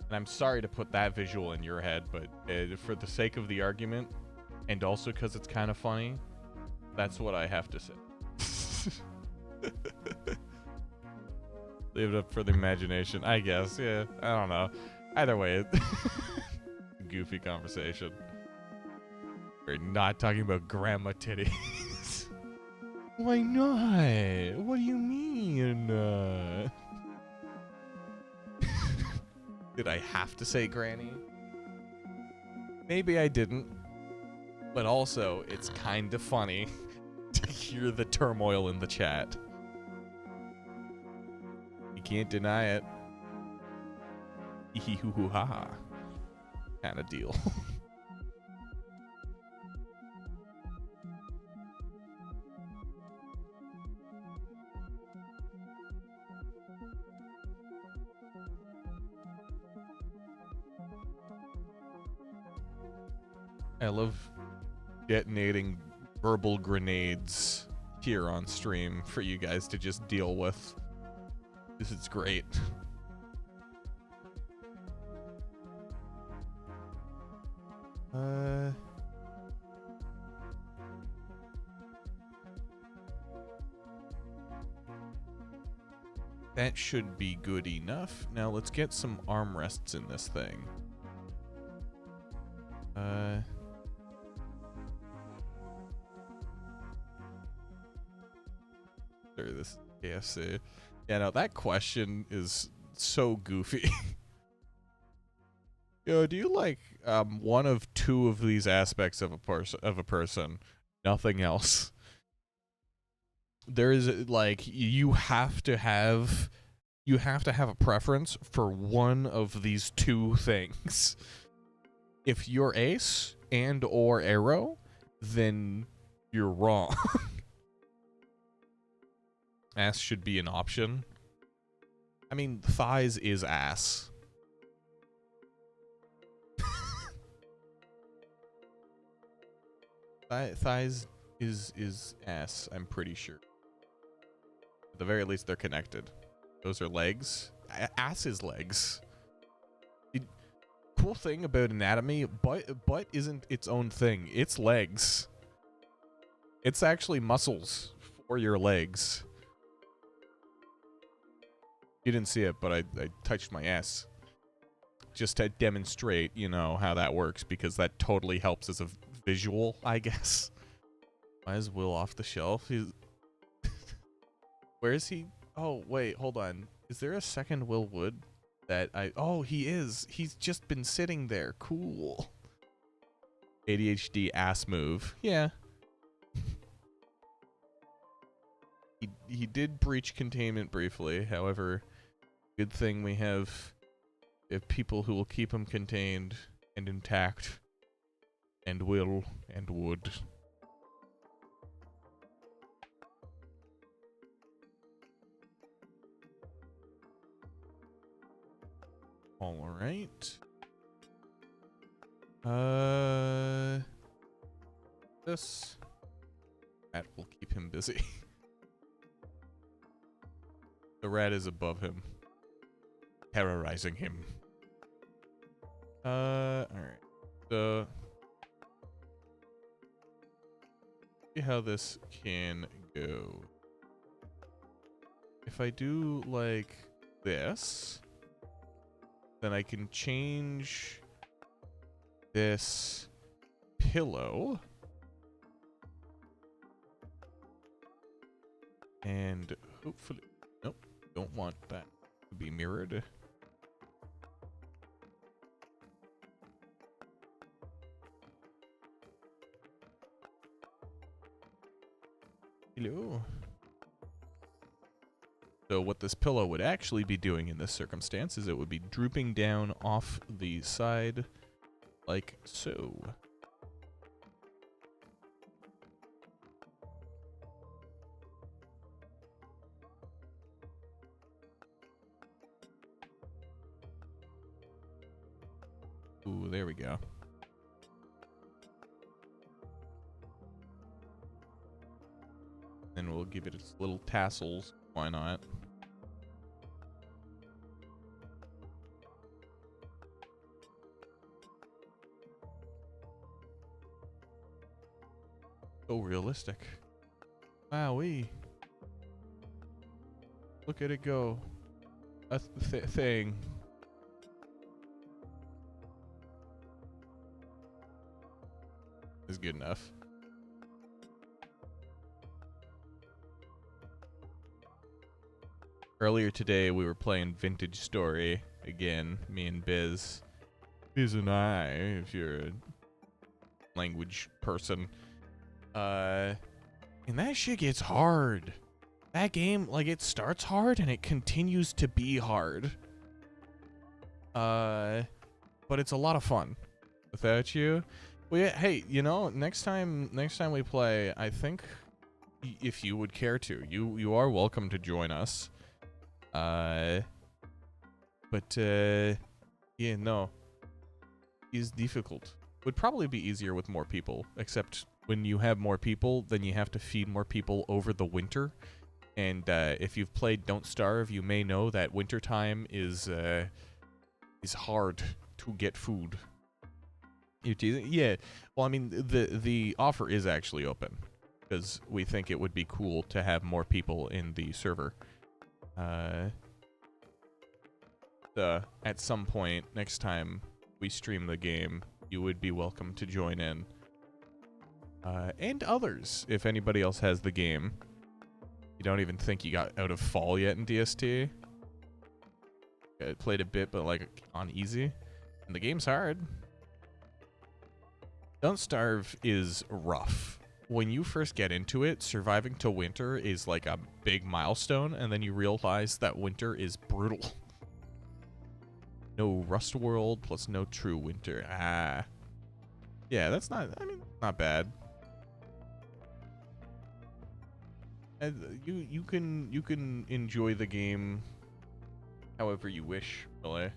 And I'm sorry to put that visual in your head, but for the sake of the argument, and also because it's kind of funny, that's what I have to say. Leave it up for the imagination, I guess. Yeah, I don't know. Either way, goofy conversation. We're not talking about grandma titties. Why not? What do you mean? Did I have to say granny? Maybe I didn't. But also, it's kind of funny to hear the turmoil in the chat. You can't deny it. Hee hoo hoo ha ha. Kind of deal. I love detonating verbal grenades here on stream for you guys to just deal with. This is great. That should be good enough. Now let's get some armrests in this thing. This KFC. Yeah, no, that question is so goofy. Yo, do you like one of two of these aspects of a person? Nothing else. There is like you have to have a preference for one of these two things. If you're Ace and or Arrow, then you're wrong. Ass should be an option. I mean, thighs is ass. Thighs is ass, I'm pretty sure. At the very least, they're connected. Those are legs. ass's legs. Cool thing about anatomy, butt isn't its own thing. It's legs. It's actually muscles for your legs. You didn't see it, but I touched my ass. Just to demonstrate, you know, how that works, because that totally helps as a visual, I guess. Why is Will off the shelf? Where is he? Oh, wait, hold on. Is there a second Will Wood that oh, he is. He's just been sitting there. Cool. ADHD ass move. Yeah. He did breach containment briefly. However, good thing we have people who will keep him contained and intact, and will and would. All right. That will keep him busy. The rat is above him, terrorizing him. All right. So, see how this can go. If I do like this, then I can change this pillow and hopefully, nope, don't want that to be mirrored. Hello. So what this pillow would actually be doing in this circumstance is it would be drooping down off the side like so. Ooh, there we go. And we'll give it its little tassels. Why not? So realistic. Wowee. Look at it go. That's the thing. Is good enough. Earlier today, we were playing Vintage Story again, me and Biz. Biz and I, if you're a language person. And that shit gets hard. That game, like, it starts hard and it continues to be hard. But it's a lot of fun without you. Well, yeah, hey, you know, next time we play, I think if you would care to, you are welcome to join us. Yeah, no. Is difficult. Would probably be easier with more people, except when you have more people, then you have to feed more people over the winter. And if you've played Don't Starve, you may know that wintertime is hard to get food. You're teasing? Yeah. Well, I mean, the offer is actually open because we think it would be cool to have more people in the server. At some point next time we stream the game, you would be welcome to join in. And others, if anybody else has the game. You don't even think you got out of fall yet in DST. I played a bit, but like on easy. And the game's hard. Don't Starve is rough. When you first get into it, surviving to winter is like a big milestone, and then you realize that winter is brutal. No Rust World plus no true winter. Ah. Yeah, that's not, I mean, not bad. You can enjoy the game however you wish, really.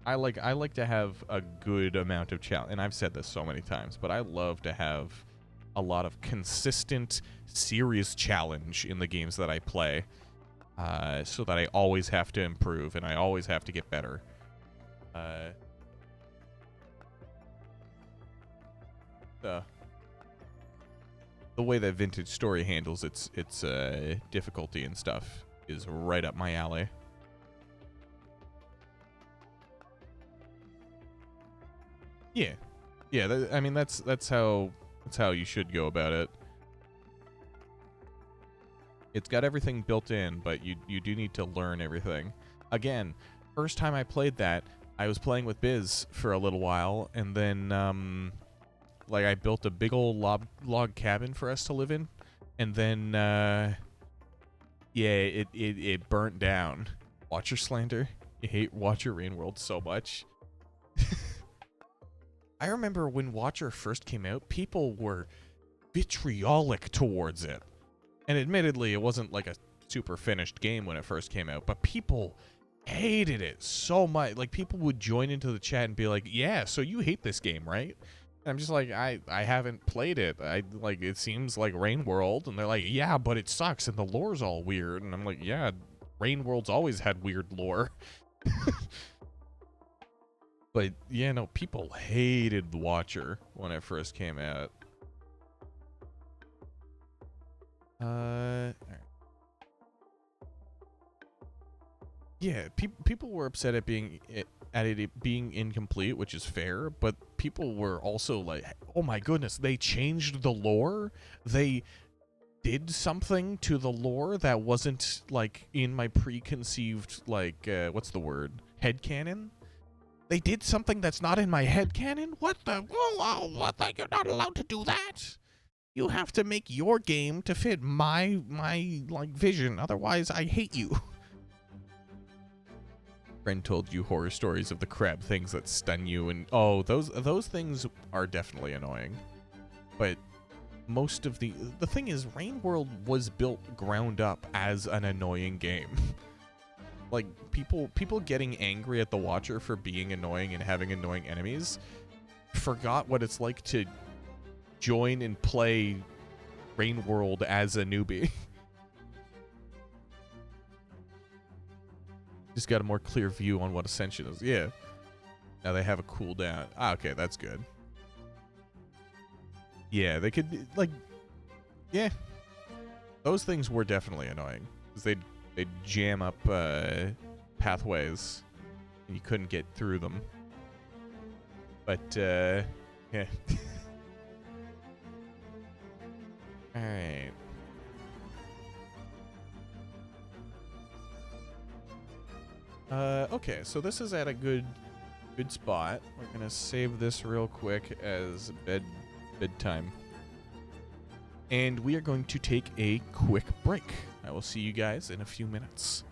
I like to have a good amount of challenge, and I've said this so many times, but I love to have a lot of consistent, serious challenge in the games that I play. so that I always have to improve and I always have to get better. The way that Vintage Story handles its difficulty and stuff is right up my alley. Yeah, yeah. I mean, that's how you should go about it. It's got everything built in, but you do need to learn everything. Again, first time I played that, I was playing with Biz for a little while, and then like I built a big old log cabin for us to live in, and then yeah, it burnt down. Watcher slander. You hate Watcher Rain World so much. I remember when Watcher first came out, people were vitriolic towards it. And admittedly, it wasn't like a super finished game when it first came out, but people hated it so much. Like, people would join into the chat and be like, yeah, so you hate this game, right? And I'm just like, I haven't played it. Like, it seems like Rain World. And they're like, yeah, but it sucks and the lore's all weird. And I'm like, yeah, Rain World's always had weird lore. But, yeah, no, people hated the Watcher when it first came out. Alright. Yeah, people were upset at it being incomplete, which is fair, but people were also like, oh my goodness, they changed the lore? They did something to the lore that wasn't, like, in my preconceived, like, what's the word? Headcanon? They did something that's not in my headcanon? What the? Whoa, what the? You're not allowed to do that. You have to make your game to fit my like vision. Otherwise, I hate you. Friend told you horror stories of the crab things that stun you, and oh, those things are definitely annoying. But most of the thing is, Rain World was built ground up as an annoying game. Like, people getting angry at the Watcher for being annoying and having annoying enemies forgot what it's like to join and play Rain World as a newbie. Just got a more clear view on what Ascension is. Yeah. Now they have a cooldown. Ah, okay, that's good. Yeah, they could, like, yeah. Those things were definitely annoying. Because they'd jam up pathways and you couldn't get through them. But, yeah. Alright. Okay, so this is at a good spot. We're gonna save this real quick as bedtime. And we are going to take a quick break. I will see you guys in a few minutes.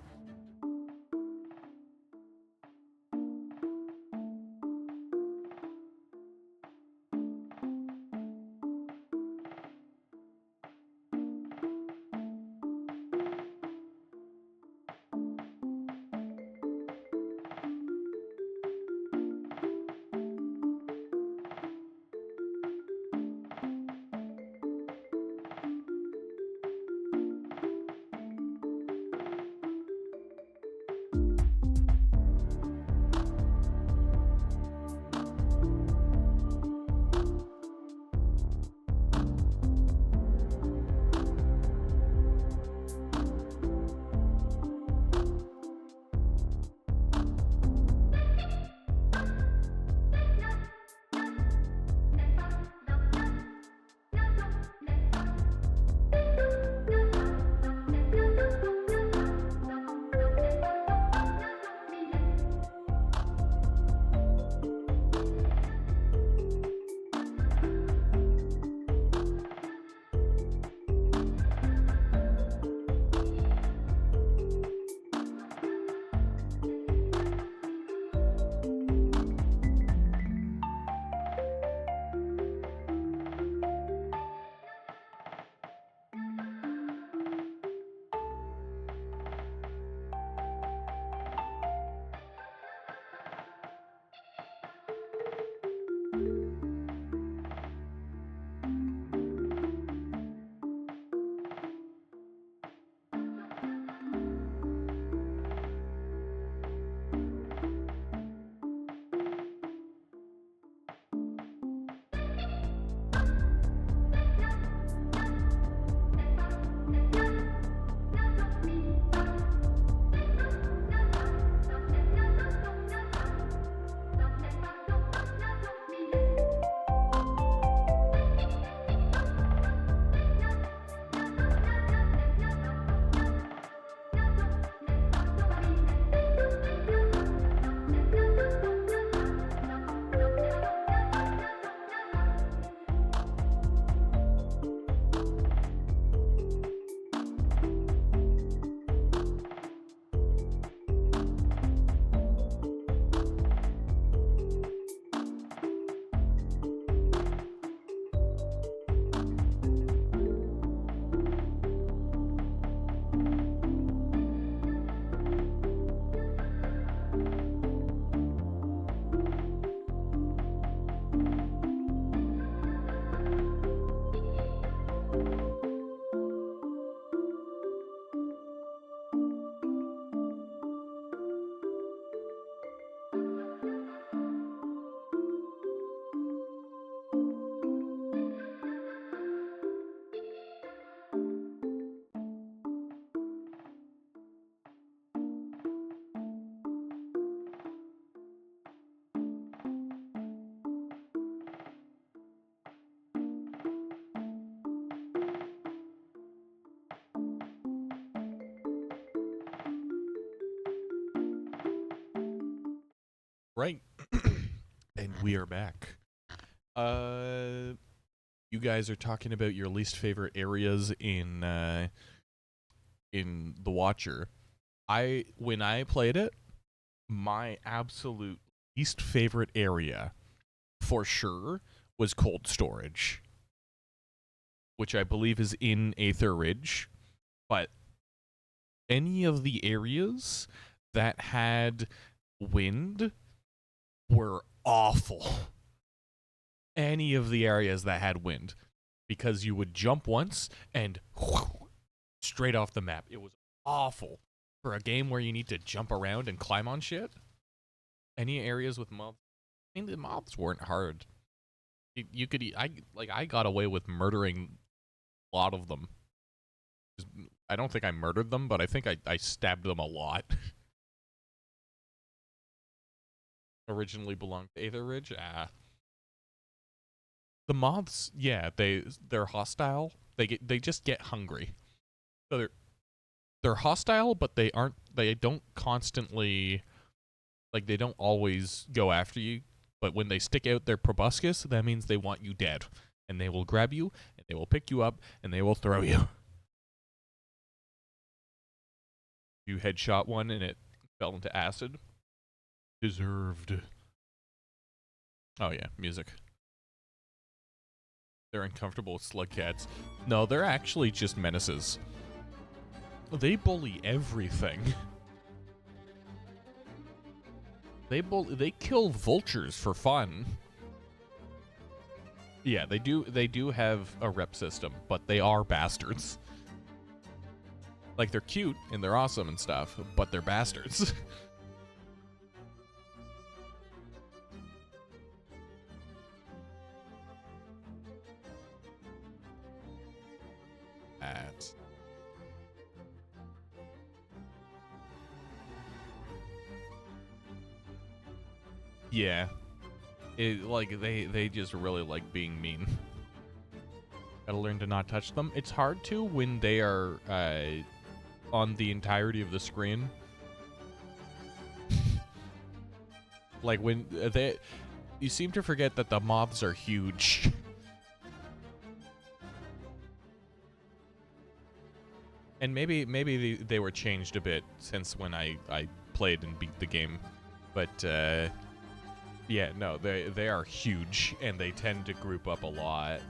Right. And we are back. You guys are talking about your least favorite areas in The Watcher. When I played it, my absolute least favorite area, for sure, was cold storage, which I believe is in Aether Ridge. But any of the areas that had wind were awful. Any of the areas that had wind, because you would jump once and straight off the map. It was awful for a game where you need to jump around and climb on shit. Any areas with moths? I mean, the moths weren't hard. You could I got away with murdering a lot of them. I don't think I murdered them, but I think I stabbed them a lot. Originally belonged to Aether Ridge. The moths, yeah, they're hostile. They just get hungry. So they're hostile, but they don't constantly, like, they don't always go after you. But when they stick out their proboscis, that means they want you dead. And they will grab you, and they will pick you up, and they will throw you. You headshot one and it fell into acid. Deserved. Oh yeah, music. They're uncomfortable with slug cats. No, they're actually just menaces. They bully everything. They kill vultures for fun. Yeah, they do have a rep system, but they are bastards. Like, they're cute and they're awesome and stuff, but they're bastards. Yeah. Like, they just really like being mean. Gotta learn to not touch them. It's hard to when they are on the entirety of the screen. Like, when you seem to forget that the moths are huge. And maybe they were changed a bit since when I played and beat the game. But yeah, no, they are huge and they tend to group up a lot.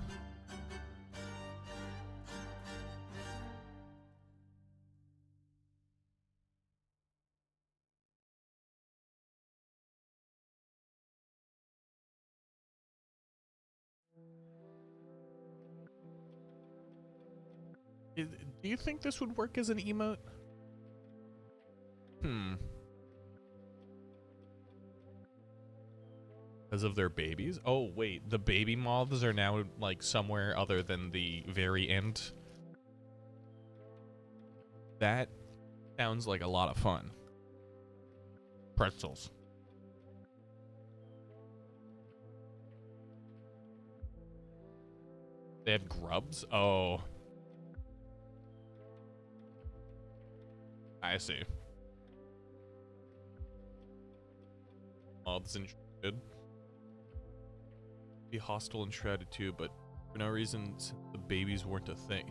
Do you think this would work as an emote? Because of their babies? Oh, wait. The baby moths are now, like, somewhere other than the very end? That sounds like a lot of fun. Pretzels. They have grubs? Oh. I see. Moths and shredded. Be hostile and shredded too, but for no reason the babies weren't a thing.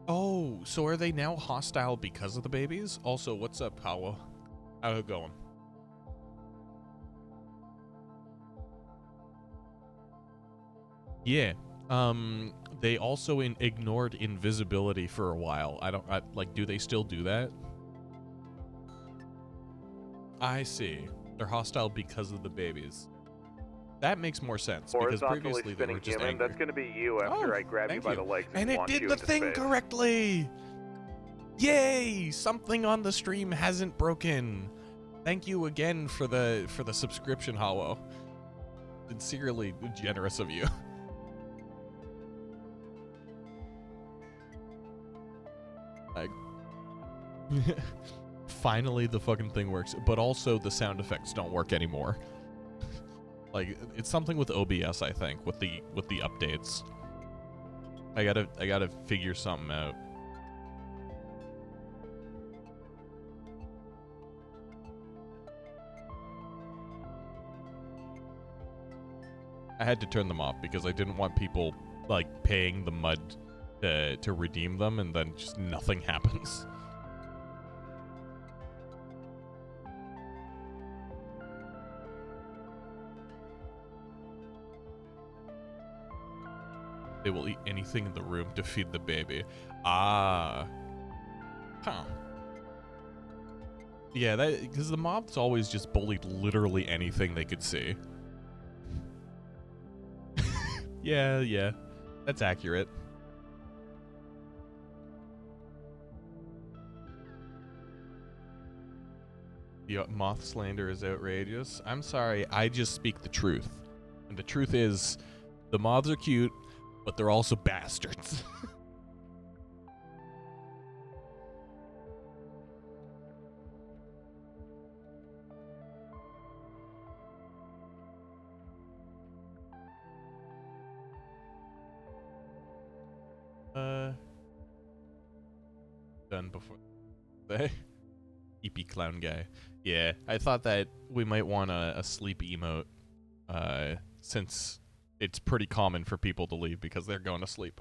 Oh, so are they now hostile because of the babies? Also, what's up, Paolo? How's it going? Yeah. They also ignored invisibility for a while. Like, do they still do that? I see. They're hostile because of the babies. That makes more sense, because previously they were just angry. That's going to be you after I grab you by the legs and it did the thing correctly! Yay! Something on the stream hasn't broken. Thank you again for the subscription, Hollow. Sincerely generous of you. Finally the fucking thing works, but also the sound effects don't work anymore. Like, it's something with OBS, I think, with the updates. I gotta figure something out. I had to turn them off because I didn't want people like paying the mud to redeem them and then just nothing happens. They will eat anything in the room to feed the baby. Ah. Huh. Yeah, that because the mobs always just bullied literally anything they could see. Yeah. That's accurate. The moth slander is outrageous. I'm sorry, I just speak the truth. And the truth is, the moths are cute, but they're also bastards. Done before the EP clown guy. Yeah, I thought that we might want a sleep emote, since it's pretty common for people to leave because they're going to sleep.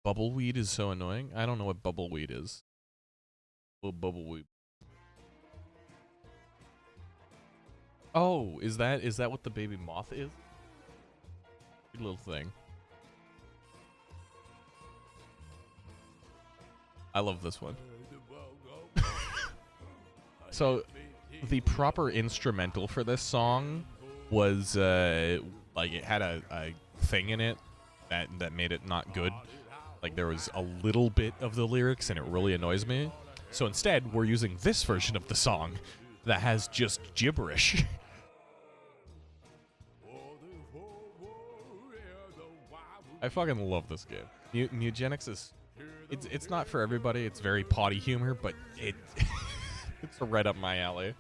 Bubbleweed is so annoying. I don't know what bubbleweed is. Oh, bubbleweed. Oh, is that what the baby moth is? Good little thing. I love this one. So, the proper instrumental for this song was like it had a thing in it that made it not good. Like there was a little bit of the lyrics and it really annoys me. So instead, we're using this version of the song that has just gibberish. I fucking love this game. Mutagenics is it's not for everybody. It's very potty humor, but it's right up my alley.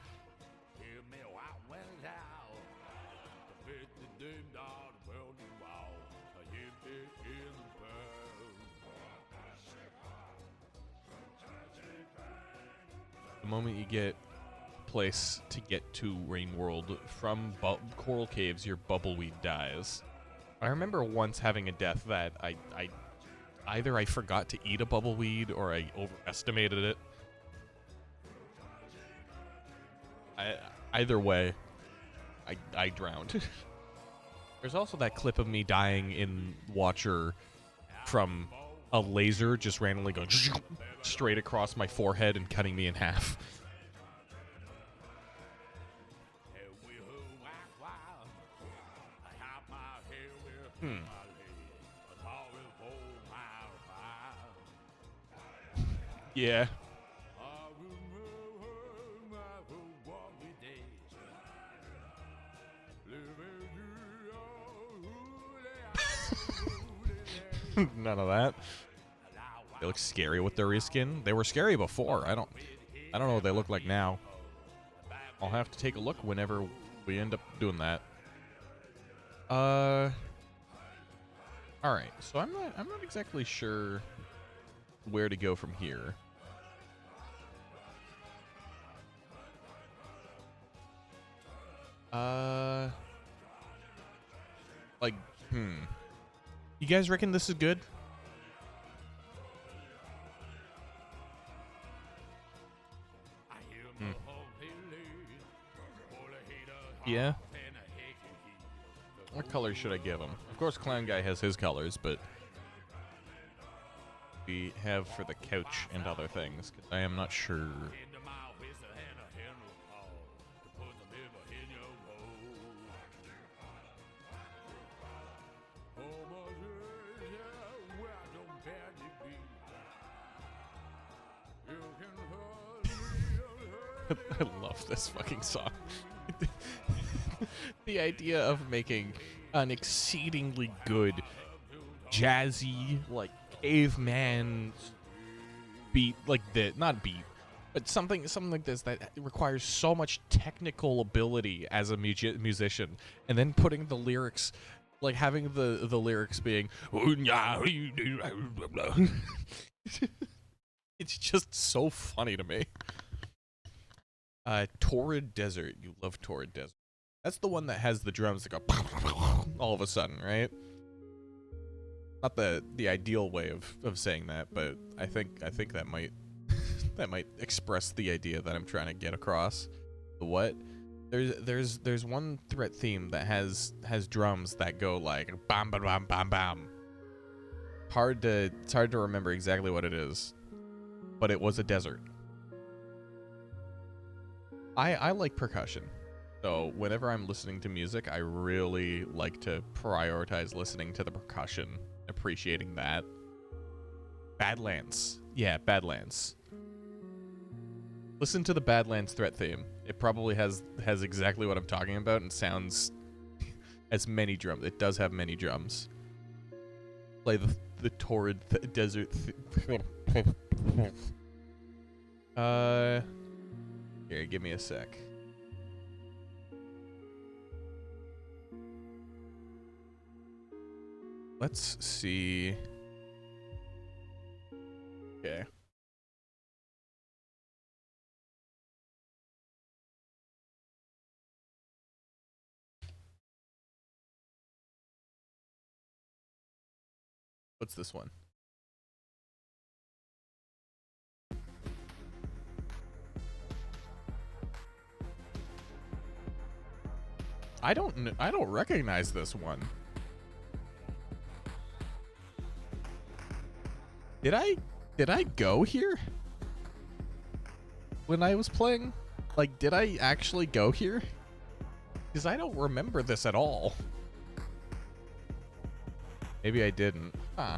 The moment you get a place to get to Rain World from Coral Caves, your bubbleweed dies. I remember once having a death that I either I forgot to eat a bubbleweed or I overestimated it. Either way, I drowned. There's also that clip of me dying in Watcher from a laser just randomly going straight across my forehead and cutting me in half. Yeah. None of that. They look scary with their reskin. They were scary before. I don't know what they look like now. I'll have to take a look whenever we end up doing that. All right. So I'm not exactly sure where to go from here. You guys reckon this is good? Yeah. What color should I give him? Of course, Clown Guy has his colors, but we have for the couch and other things. 'Cause I am not sure. I love this fucking song. The idea of making an exceedingly good jazzy, like caveman beat, like not beat, but something like this that requires so much technical ability as a musician, and then putting the lyrics, like having the lyrics being it's just so funny to me. Torrid Desert. You love Torrid Desert. That's the one that has the drums that go all of a sudden, right? Not the ideal way of saying that, but I think that might that might express the idea that I'm trying to get across. The what? There's one threat theme that has drums that go like bam bam bam bam bam. It's hard to remember exactly what it is, but it was a desert. I like percussion. So whenever I'm listening to music, I really like to prioritize listening to the percussion, appreciating that. Badlands. Yeah, Badlands. Listen to the Badlands threat theme. It probably has exactly what I'm talking about and sounds as many drums. It does have many drums. Play the torrid desert. Here, give me a sec. Let's see. Okay. What's this one? I don't recognize this one. Did I go here? When I was playing? Like, did I actually go here? Because I don't remember this at all. Maybe I didn't. Huh.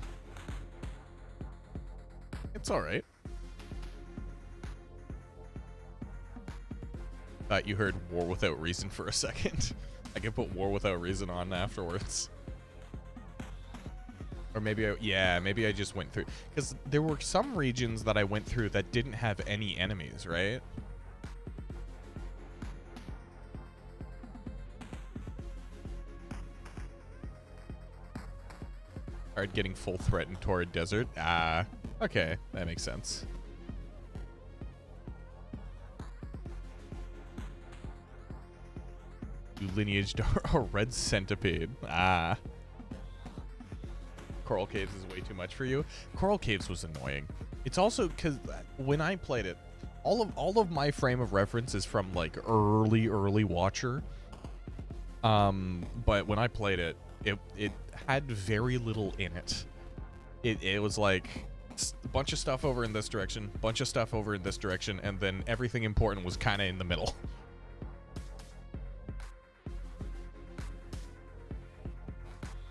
It's alright. Thought you heard War Without Reason for a second. I can put War Without Reason on afterwards. Or maybe maybe I just went through. Because there were some regions that I went through that didn't have any enemies, right? Started getting full threat in Torrid Desert. Ah, okay, that makes sense. You lineaged a red centipede. Ah. Coral Caves is way too much for you. Coral Caves was annoying. It's also because when I played it, all of my frame of reference is from like early Watcher. But when I played it, it had very little in it. It was like a bunch of stuff over in this direction, bunch of stuff over in this direction, and then everything important was kind of in the middle.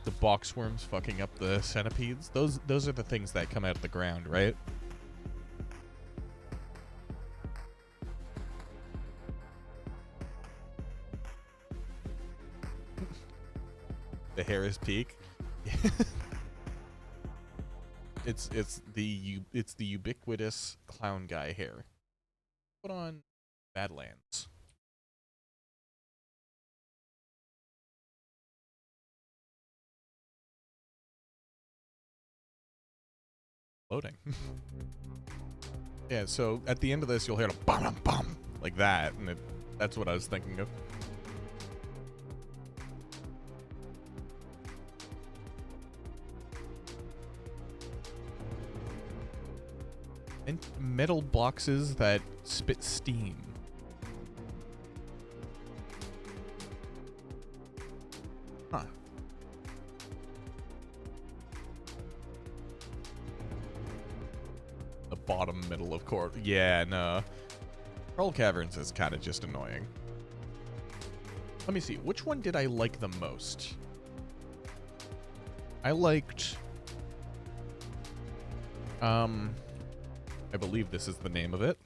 The boxworms fucking up the centipedes. Those are the things that come out of the ground, right? The Harris Peak. It's the ubiquitous clown guy hair. Put on Badlands. Loading. Yeah, so at the end of this, you'll hear a bum bum like that, and that's what I was thinking of. And metal boxes that spit steam. Huh. The bottom middle of court. Yeah, no. Pearl Caverns is kind of just annoying. Let me see. Which one did I like the most? I liked... I believe this is the name of it.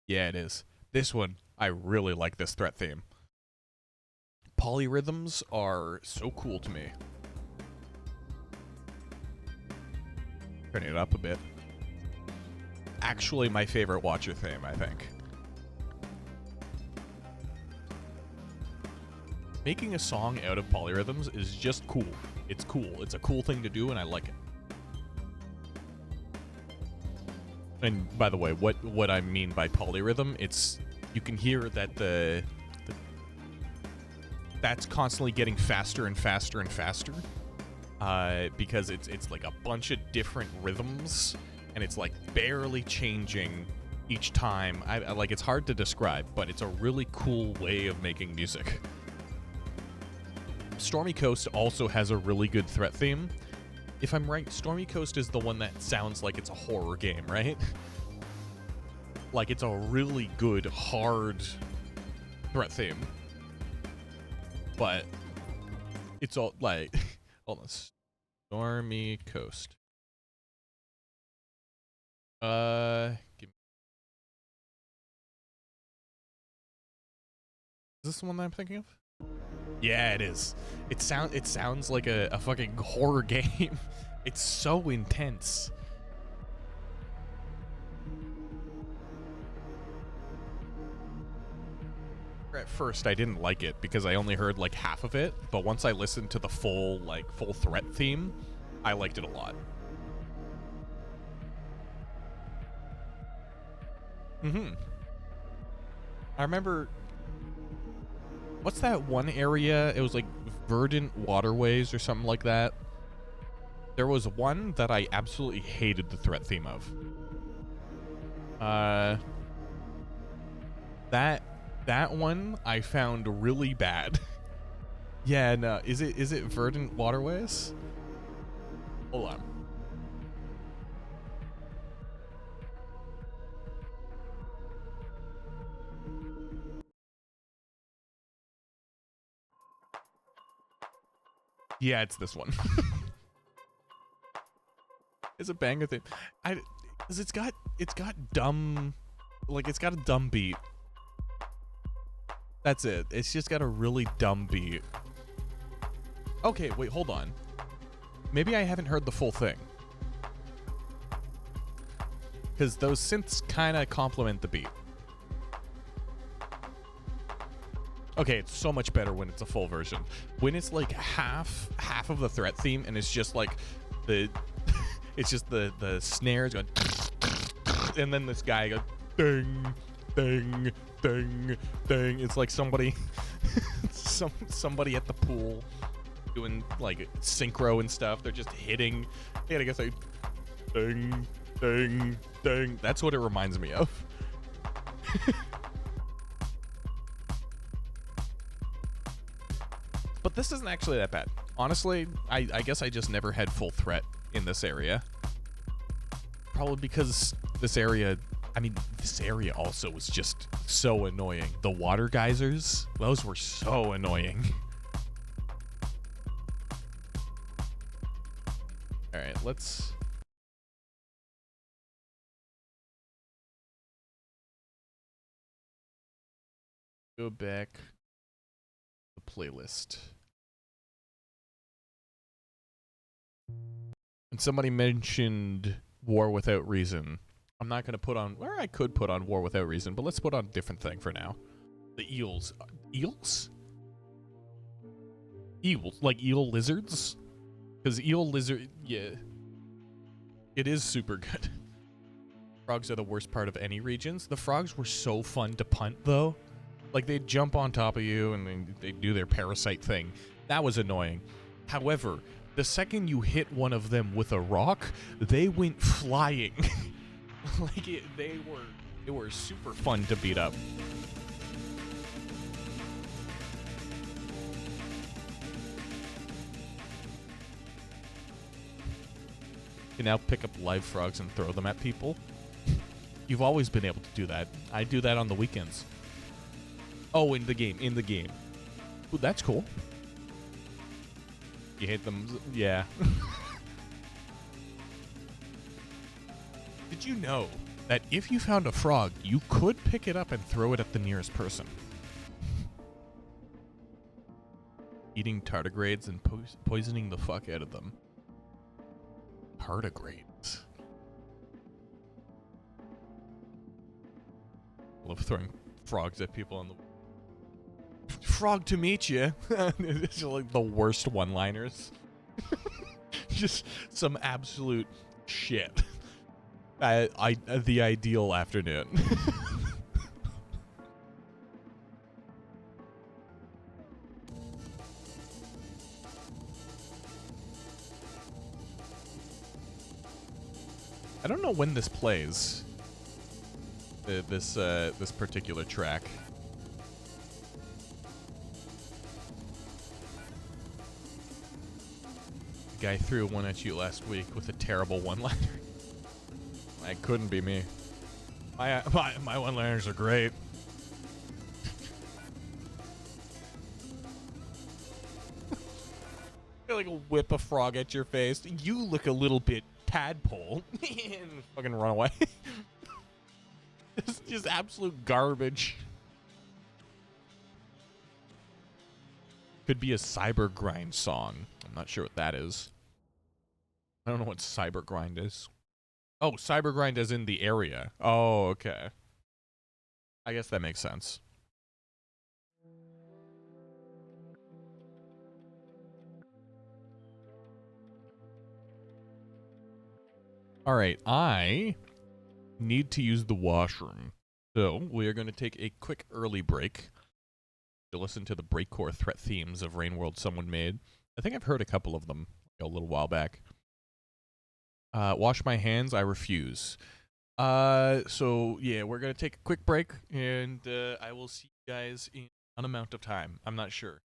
Yeah, it is. This one, I really like this threat theme. Polyrhythms are so cool to me. Turning it up a bit. Actually my favorite Watcher theme, I think. Making a song out of polyrhythms is just cool. It's cool. It's a cool thing to do, and I like it. And by the way, what I mean by polyrhythm, it's you can hear that that's constantly getting faster and faster and faster. Because it's like a bunch of different rhythms, and it's like barely changing each time. I like, it's hard to describe, but it's a really cool way of making music. Stormy Coast also has a really good threat theme. If I'm right, Stormy Coast is the one that sounds like it's a horror game, right? Like, it's a really good, hard threat theme. But it's all like, hold on. Stormy Coast. Give me, is this the one that I'm thinking of? Yeah, it is. It sounds like a fucking horror game. It's so intense. At first, I didn't like it because I only heard like half of it, but once I listened to the full threat theme, I liked it a lot. I remember, what's that one area? It was like Verdant Waterways or something like that. There was one that I absolutely hated the threat theme of. That one I found really bad. Yeah, no, is it Verdant Waterways? Hold on. Yeah, it's this one. It's a banger thing. Cause it's got dumb, like, it's got a dumb beat. That's it. It's just got a really dumb beat. Okay, wait, hold on. Maybe I haven't heard the full thing. Because those synths kind of complement the beat. Okay, it's so much better when it's a full version. When it's like half of the threat theme, and it's just like the it's just the snares going, and then this guy goes ding ding ding ding. It's like somebody somebody at the pool doing like synchro and stuff. They're just hitting. I guess like ding ding ding. That's what it reminds me of. But this isn't actually that bad. Honestly, I guess I just never had full threat in this area. Probably because this area also was just so annoying. The water geysers, those were so annoying. All right, let's... go back to the playlist. And somebody mentioned War Without Reason. I'm not going to put on, or I could put on War Without Reason, but let's put on a different thing for now. The eels. Eels? Eels, like eel lizards? Because eel lizard, yeah. It is super good. Frogs are the worst part of any regions. The frogs were so fun to punt, though. Like, they'd jump on top of you, and they'd do their parasite thing. That was annoying. However, the second you hit one of them with a rock, they went flying. Like, they were super fun to beat up. You can now pick up live frogs and throw them at people. You've always been able to do that. I do that on the weekends. Oh, in the game. Ooh, that's cool. You hit them, yeah. Did you know that if you found a frog, you could pick it up and throw it at the nearest person? Eating tardigrades and poisoning the fuck out of them. Tardigrades. Love throwing frogs at people on the... Frog to meet you. It's like the worst one-liners. Just some absolute shit. The ideal afternoon. I don't know when this plays. This particular track. The guy threw one at you last week with a terrible one-liner. That couldn't be me. My one-liners are great. Like whip a frog at your face. You look a little bit tadpole. And fucking run away. It's just absolute garbage. Could be a cyber grind song. I'm not sure what that is. I don't know what cyber grind is. Oh, cyber grind is in the area. Oh, okay. I guess that makes sense. All right, I need to use the washroom. So we are going to take a quick early break to listen to the breakcore threat themes of Rain World someone made. I think I've heard a couple of them a little while back. Wash my hands, I refuse. So yeah, we're going to take a quick break, and I will see you guys in an amount of time. I'm not sure.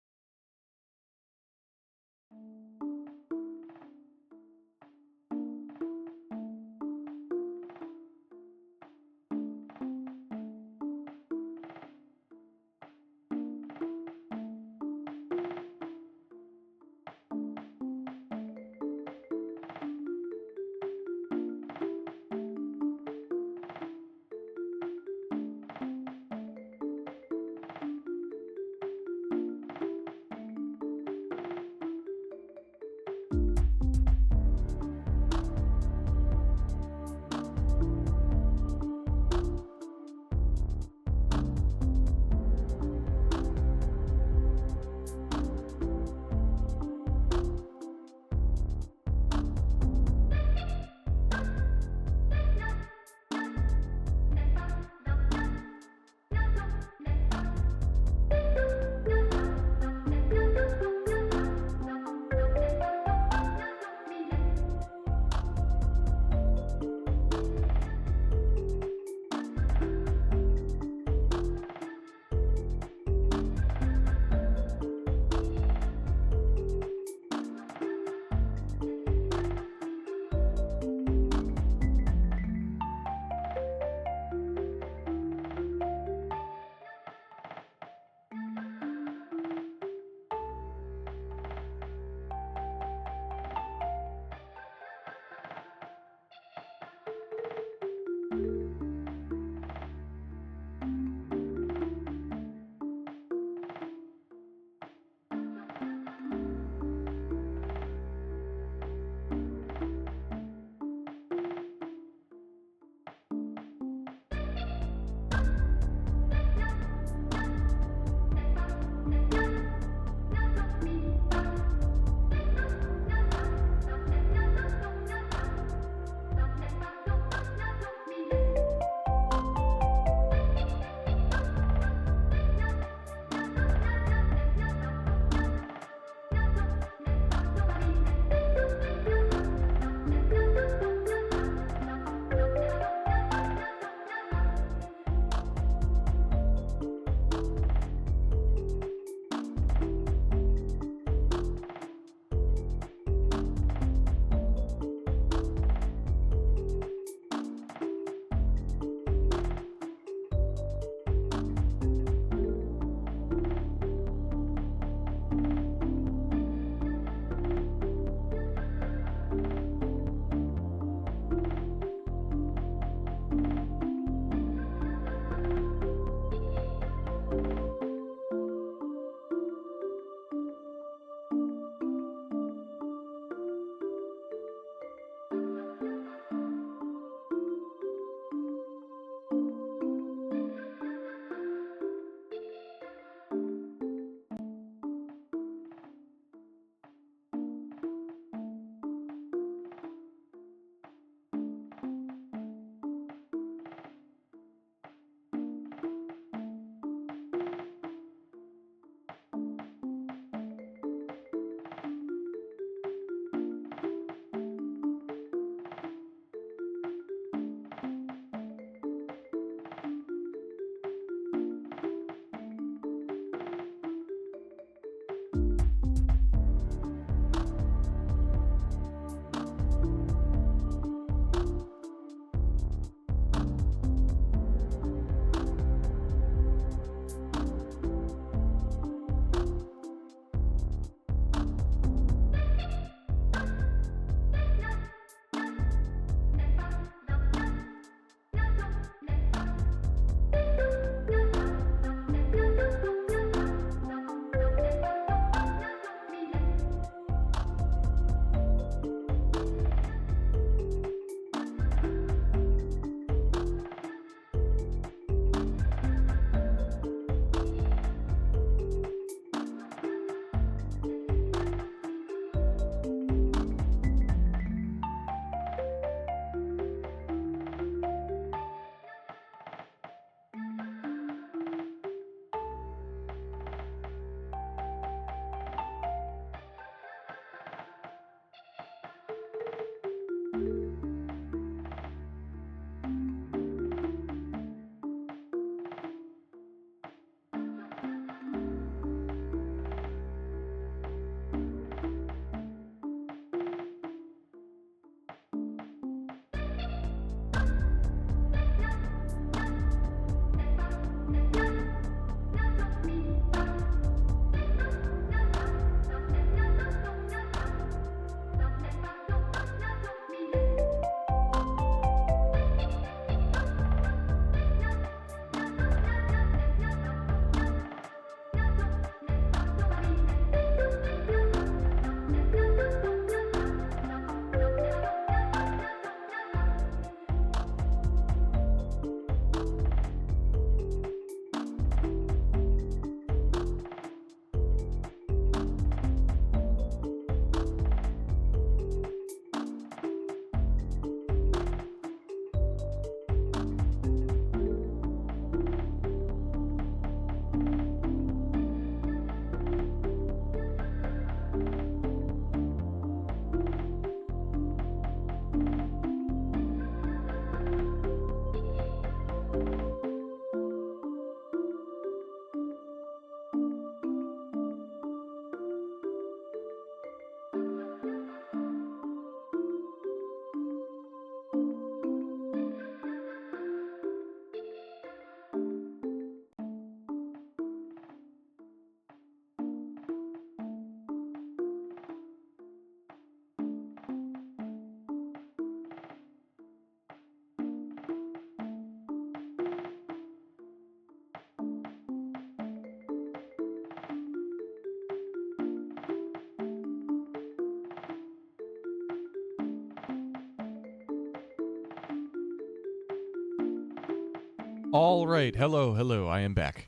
All right. Hello, hello. I am back.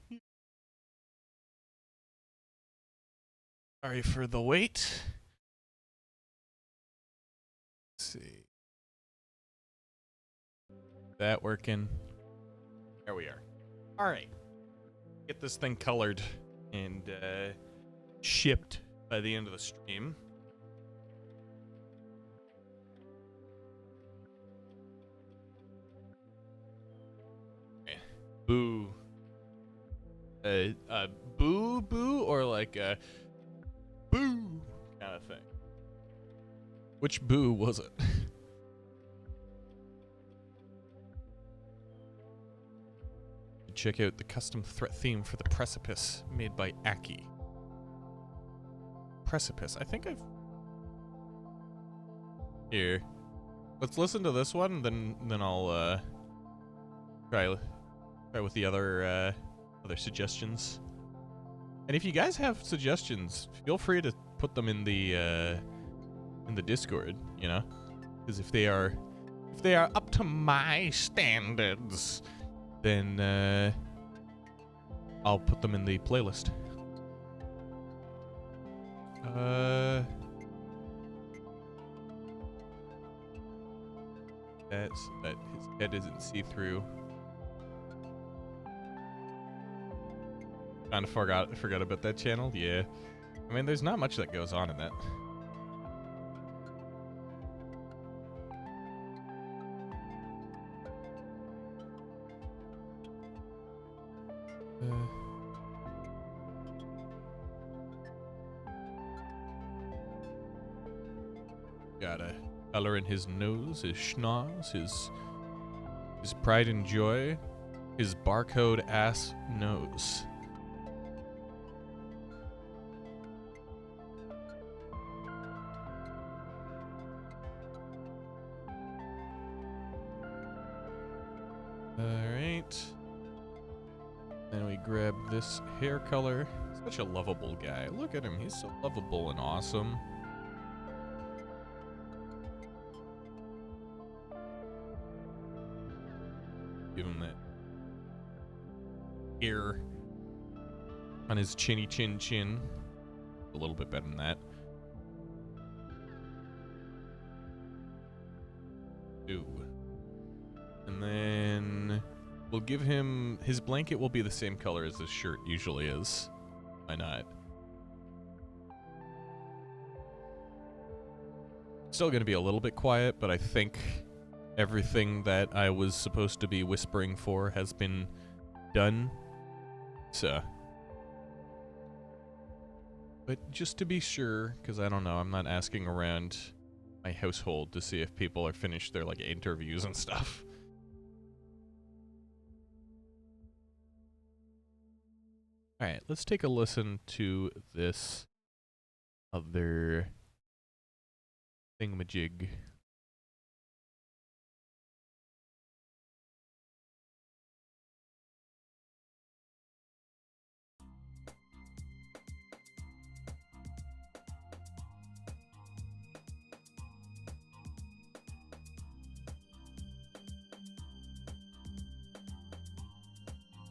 Sorry for the wait. Let's see. That working? There we are. All right. Get this thing colored and shipped by the end of the stream. Okay. Boo. Boo boo or like a boo kind of thing. Which boo was it? Check out the custom threat theme for the Precipice made by Aki. Precipice. I think I've... Here. Let's listen to this one, then I'll try with the other suggestions. And if you guys have suggestions, feel free to put them in the Discord, you know? Because if they are up to my standards, then I'll put them in the playlist. That his head isn't see-through. Kinda forgot about that channel. Yeah, I mean, there's not much that goes on in that. Got a color in his nose, his schnoz, his pride and joy, his barcode ass nose. Alright. Then we grab this hair color. Such a lovable guy. Look at him, he's so lovable and awesome. Give him that hair on his chinny chin. A little bit better than that. Ooh. And then we'll give him... His blanket will be the same color as his shirt usually is. Why not? Still gonna be a little bit quiet, but I think everything that I was supposed to be whispering for has been done. So. But just to be sure, because I don't know, I'm not asking around my household to see if people are finished their like interviews and stuff. Alright, let's take a listen to this other thingamajig.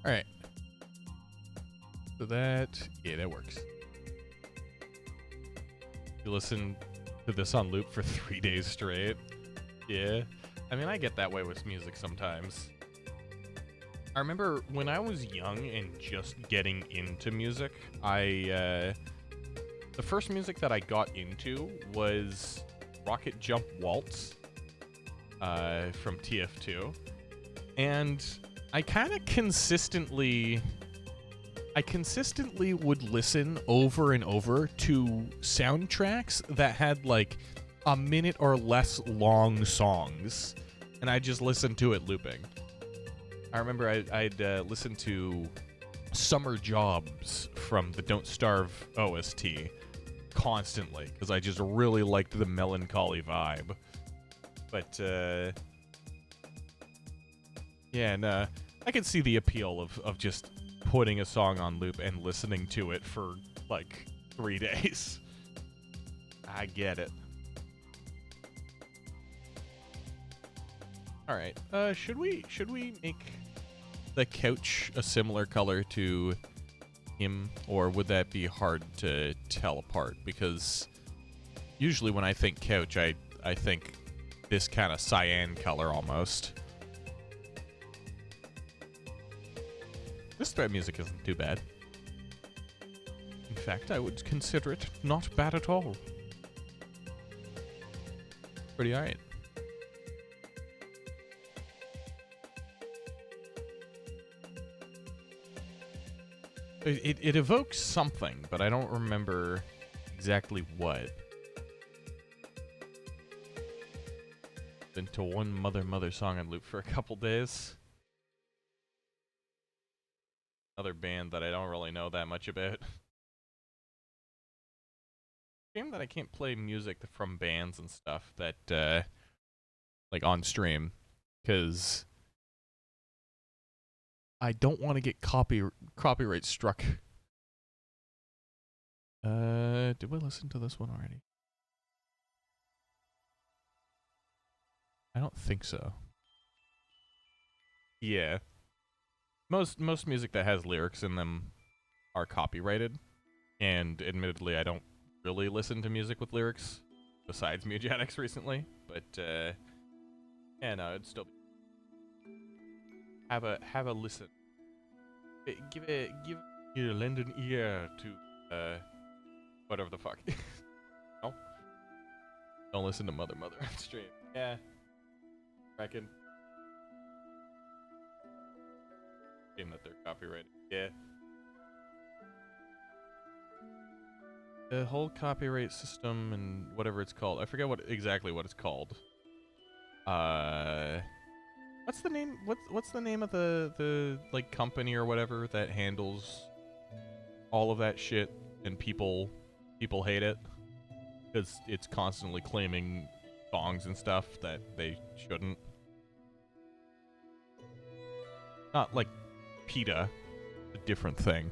Alright. So that, yeah, that works. You listen to this on loop for 3 days straight. Yeah. I mean, I get that way with music sometimes. I remember when I was young and just getting into music, the first music that I got into was Rocket Jump Waltz from TF2. And I consistently would listen over and over to soundtracks that had like a minute or less long songs, and I just listened to it looping. I remember I'd listen to Summer Jobs from the Don't Starve OST constantly because I just really liked the melancholy vibe. But yeah, and I could see the appeal of just putting a song on loop and listening to it for like 3 days. I get it. All right. Should we make the couch a similar color to him, or would that be hard to tell apart? Because usually when I think couch, I think this kind of cyan color almost. This thread music isn't too bad. In fact, I would consider it not bad at all. Pretty alright. It evokes something, but I don't remember exactly what. Been to one Mother song on loop for a couple days. Another band that I don't really know that much about. Shame that I can't play music from bands and stuff that, like on stream, because I don't want to get copyright struck. Did we listen to this one already? I don't think so. Yeah. Most music that has lyrics in them are copyrighted, and admittedly I don't really listen to music with lyrics besides Mugenics recently, but yeah, no, it'd still be have a listen. Give lend an ear to whatever the fuck. No? Don't listen to Mother on stream. Yeah. Reckon. Shame that they're copyrighted. Yeah. The whole copyright system and whatever it's called. I forget exactly what it's called. What's the name? What's the name of the like company or whatever that handles all of that shit and people hate it because it's constantly claiming songs and stuff that they shouldn't. Not like PETA, a different thing.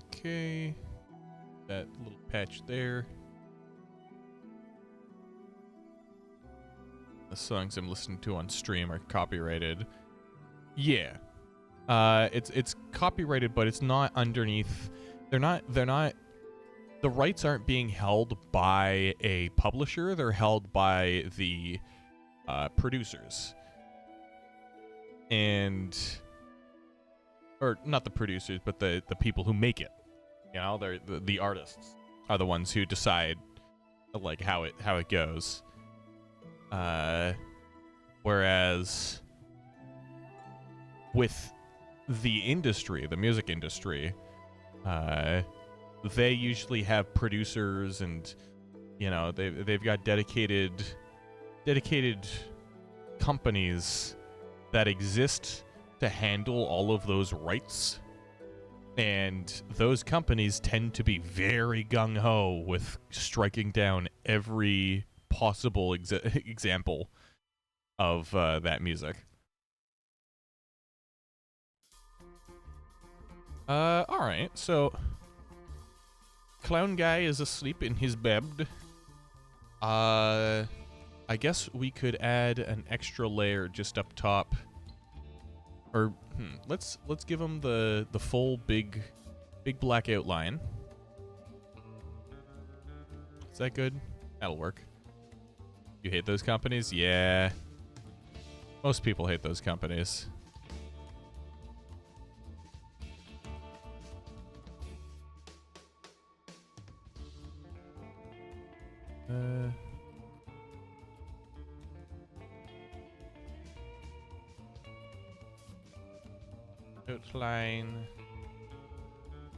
Okay. That little patch there. The songs I'm listening to on stream are copyrighted. Yeah. It's copyrighted, but it's not underneath. They're not. The rights aren't being held by a publisher. They're held by the producers. Or not the producers, but the people who make it. You know, they're the artists are the ones who decide like how it goes. Whereas with the industry, the music industry, they usually have producers and they've got dedicated companies that exist to handle all of those rights. And those companies tend to be very gung-ho with striking down every possible example of that music. Alright, so Clown Guy is asleep in his bed. I guess we could add an extra layer just up top. Or let's give him the full big black outline. Is that good? That'll work. You hate those companies? Yeah. Most people hate those companies. Outline,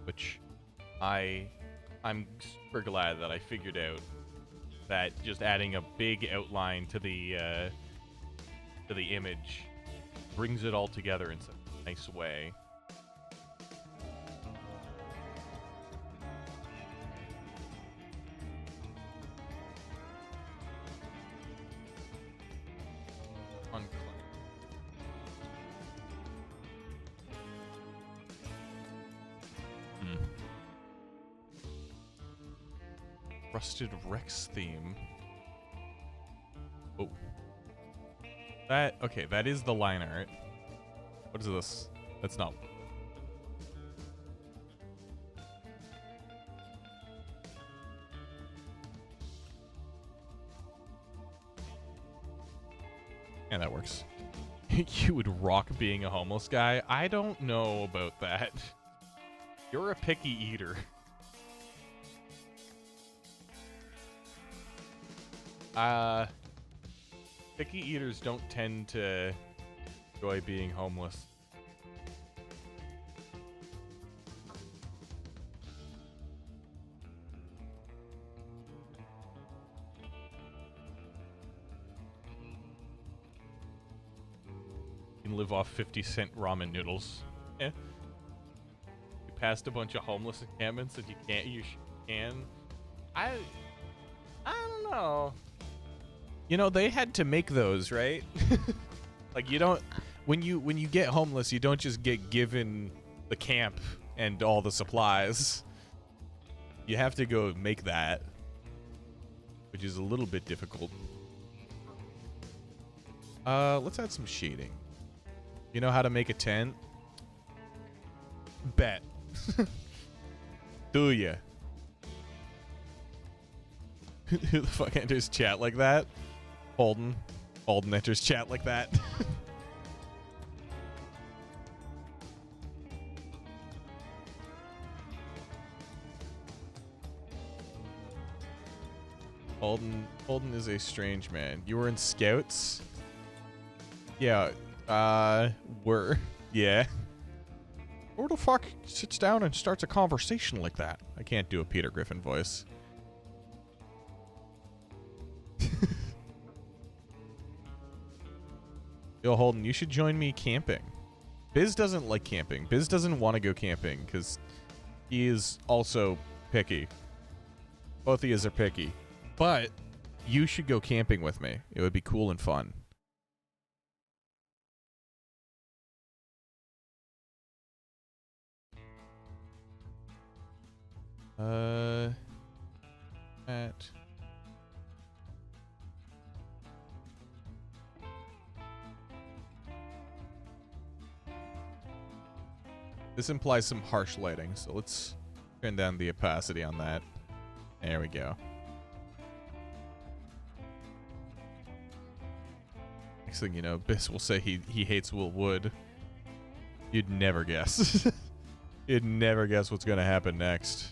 which I'm super glad that I figured out that just adding a big outline to the image brings it all together in such a nice way. Rusted Rex theme. Oh. Okay, that is the line art. What is this? That's not. Yeah, that works. You would rock being a homeless guy? I don't know about that. You're a picky eater. Picky eaters don't tend to enjoy being homeless. You can live off 50-cent ramen noodles. Yeah. You passed a bunch of homeless encampments and you can. I don't know. You know, they had to make those, right? Like, you don't, when you get homeless, you don't just get given the camp and all the supplies. You have to go make that, which is a little bit difficult. Let's add some shading. You know how to make a tent? Bet. Do ya? Who the fuck enters chat like that? Holden. Holden enters chat like that. Holden is a strange man. You were in Scouts? Yeah, yeah. Who the fuck sits down and starts a conversation like that? I can't do a Peter Griffin voice. Yo, Holden, you should join me camping. Biz doesn't like camping. Biz doesn't want to go camping because he is also picky. Both of yous are picky. But you should go camping with me. It would be cool and fun. This implies some harsh lighting, so let's turn down the opacity on that. There we go. Next thing you know, Biss will say he hates Will Wood. You'd never guess. You'd never guess what's going to happen next.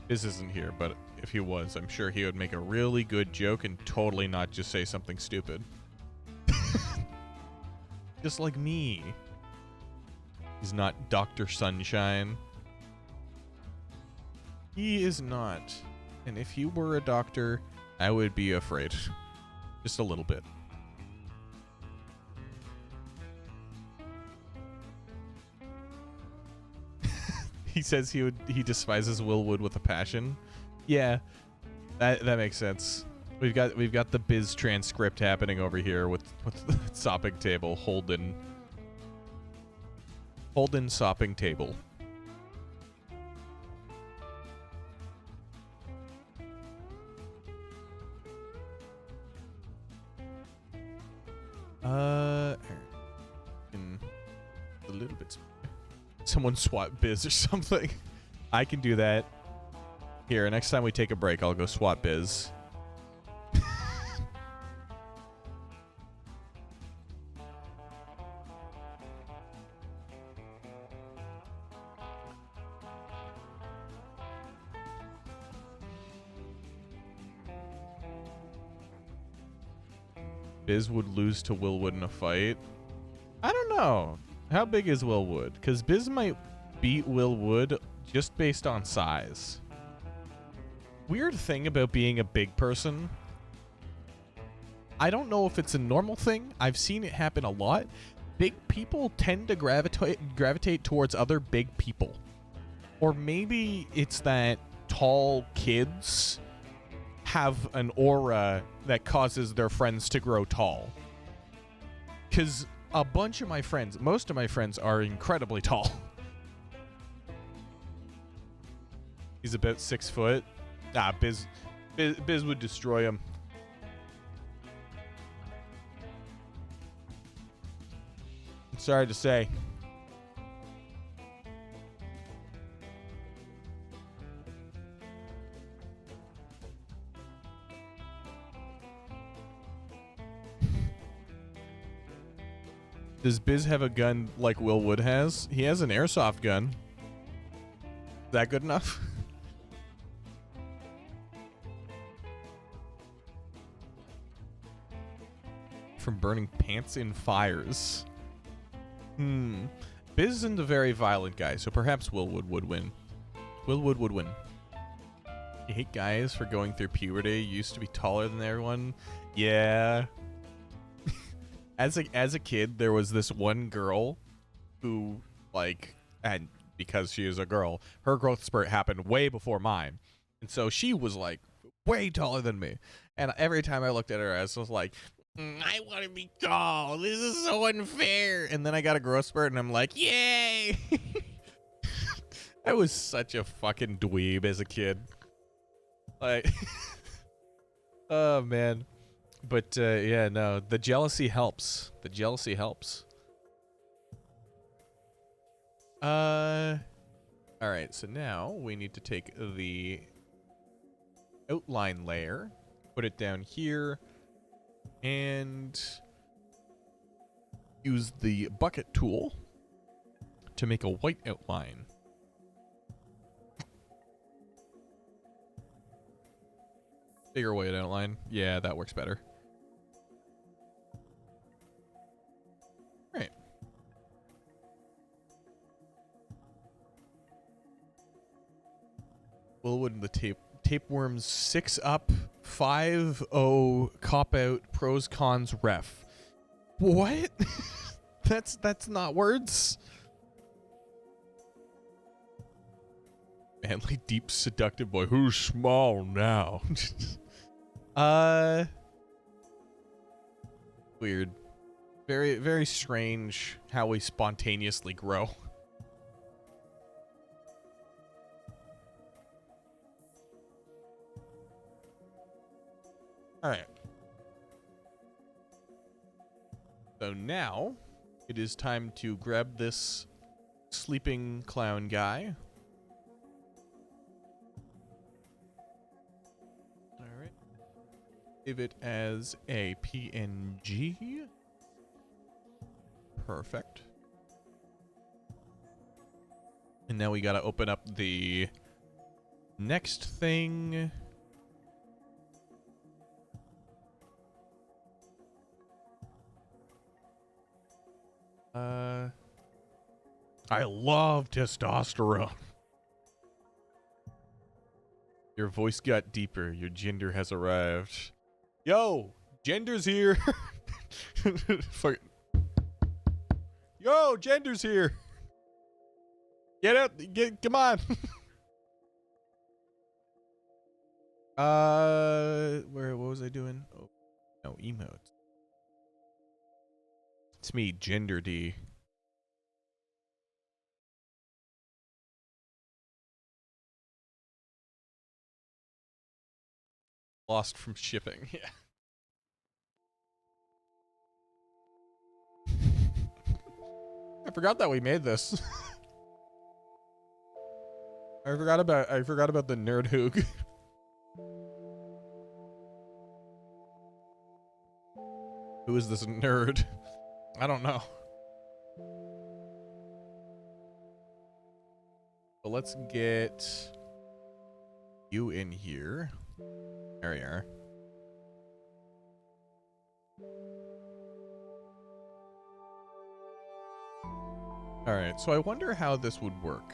Biss isn't here, but if he was, I'm sure he would make a really good joke and totally not just say something stupid. Just like me. He's not Dr. Sunshine. He is not. And if he were a doctor, I would be afraid. Just a little bit. He says he despises Will Wood with a passion. Yeah. That makes sense. We've got the Biz transcript happening over here with the sopping table. Holden sopping table. A little bit. Someone swat Biz or something. I can do that. Here, next time we take a break, I'll go swat Biz. Biz would lose to Will Wood in a fight. I don't know. How big is Will Wood? Because Biz might beat Will Wood just based on size. Weird thing about being a big person. I don't know if it's a normal thing. I've seen it happen a lot. Big people tend to gravitate towards other big people. Or maybe it's that tall kids have an aura that causes their friends to grow tall. Because a bunch of my friends, most of my friends are incredibly tall. He's about 6 foot. Nah, Biz would destroy him. I'm sorry to say. Does Biz have a gun like Will Wood has? He has an airsoft gun. Is that good enough? From burning pants in fires. Biz isn't a very violent guy, so perhaps Will Wood would win. Will Wood would win. You hate guys for going through puberty. You used to be taller than everyone. Yeah. As a kid, there was this one girl who, like, and because she is a girl, her growth spurt happened way before mine. And so she was, like, way taller than me. And every time I looked at her, I was like, I want to be tall. This is so unfair. And then I got a growth spurt, and I'm like, yay! I was such a fucking dweeb as a kid. Like, oh, man. But, yeah, no, the jealousy helps. The jealousy helps. All right, so now we need to take the outline layer, put it down here, and use the bucket tool to make a white outline. Bigger white outline. Yeah, that works better. Right. Willwood and the tapeworms 6 up, 5-0 cop out, pros cons ref. What? that's not words. Manly deep seductive boy who's small now. Weird. Very, very strange how we spontaneously grow. All right. So now it is time to grab this sleeping clown guy. All right. Save it as a PNG. Perfect. And now we got to open up the next thing. I love testosterone. Your voice got deeper. Your gender has arrived. Yo, gender's here. Fuck. Yo, gender's here. Get up. Come on. What was I doing? Oh, no, emotes. It's me, Gender D. Lost from shipping. Yeah. I forgot that we made this. I forgot about the nerd hoog. Who is this nerd? I don't know. But let's get you in here. There we are. Alright, so I wonder how this would work.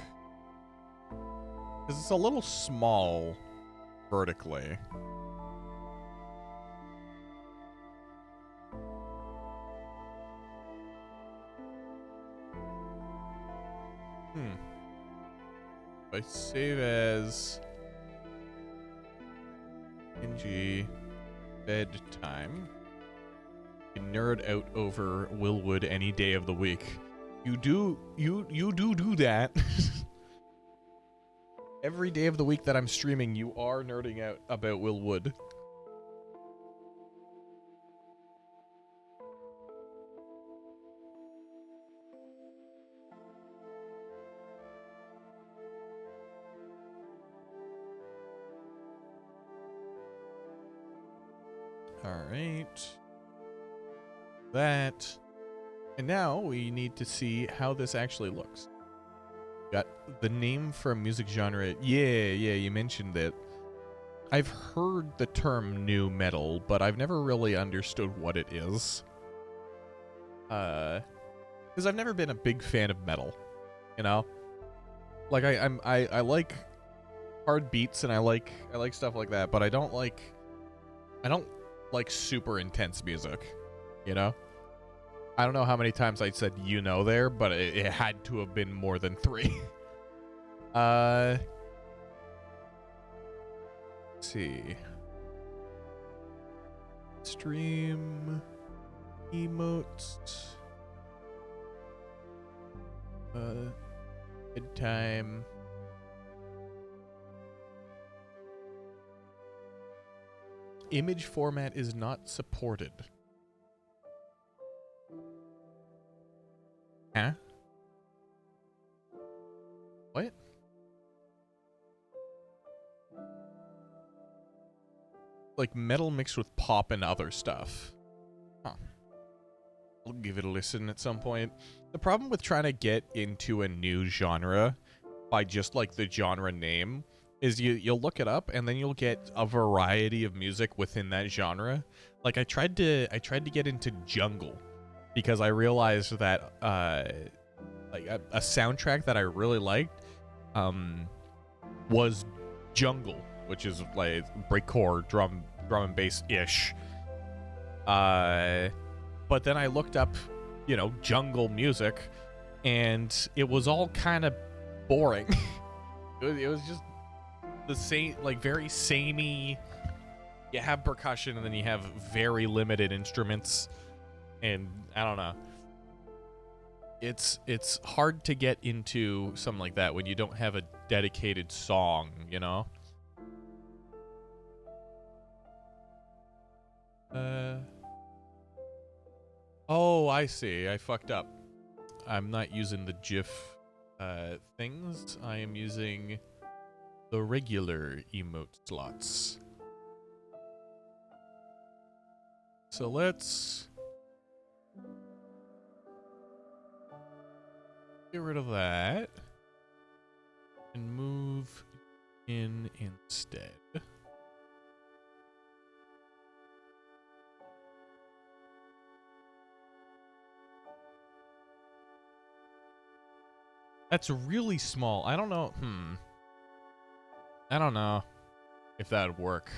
Because it's a little small vertically. If I save as NG bedtime, you nerd out over Willwood any day of the week. You do that. Every day of the week that I'm streaming, you are nerding out about Will Wood. All right. That. And now we need to see how this actually looks. Got the name for a music genre. Yeah, you mentioned it. I've heard the term new metal, but I've never really understood what it is. Because I've never been a big fan of metal, you know? Like I like hard beats and I like stuff like that, but I don't like super intense music, you know? I don't know how many times I said there, but it had to have been more than 3. Let's see. Stream emotes. Good time. Image format is not supported. Huh? What? Like metal mixed with pop and other stuff. Huh. I'll give it a listen at some point. The problem with trying to get into a new genre by just like the genre name is you'll look it up and then you'll get a variety of music within that genre. Like I tried to get into jungle because I realized that like a soundtrack that I really liked was Jungle, which is like breakcore drum and bass ish. But then I looked up, jungle music, and it was all kind of boring. it was just the same, like very samey. You have percussion, and then you have very limited instruments, and I don't know. It's hard to get into something like that when you don't have a dedicated song, you know? Oh, I see. I fucked up. I'm not using the GIF things. I am using the regular emote slots. So let's get rid of that and move in instead. That's really small. I don't know. I don't know if that would work.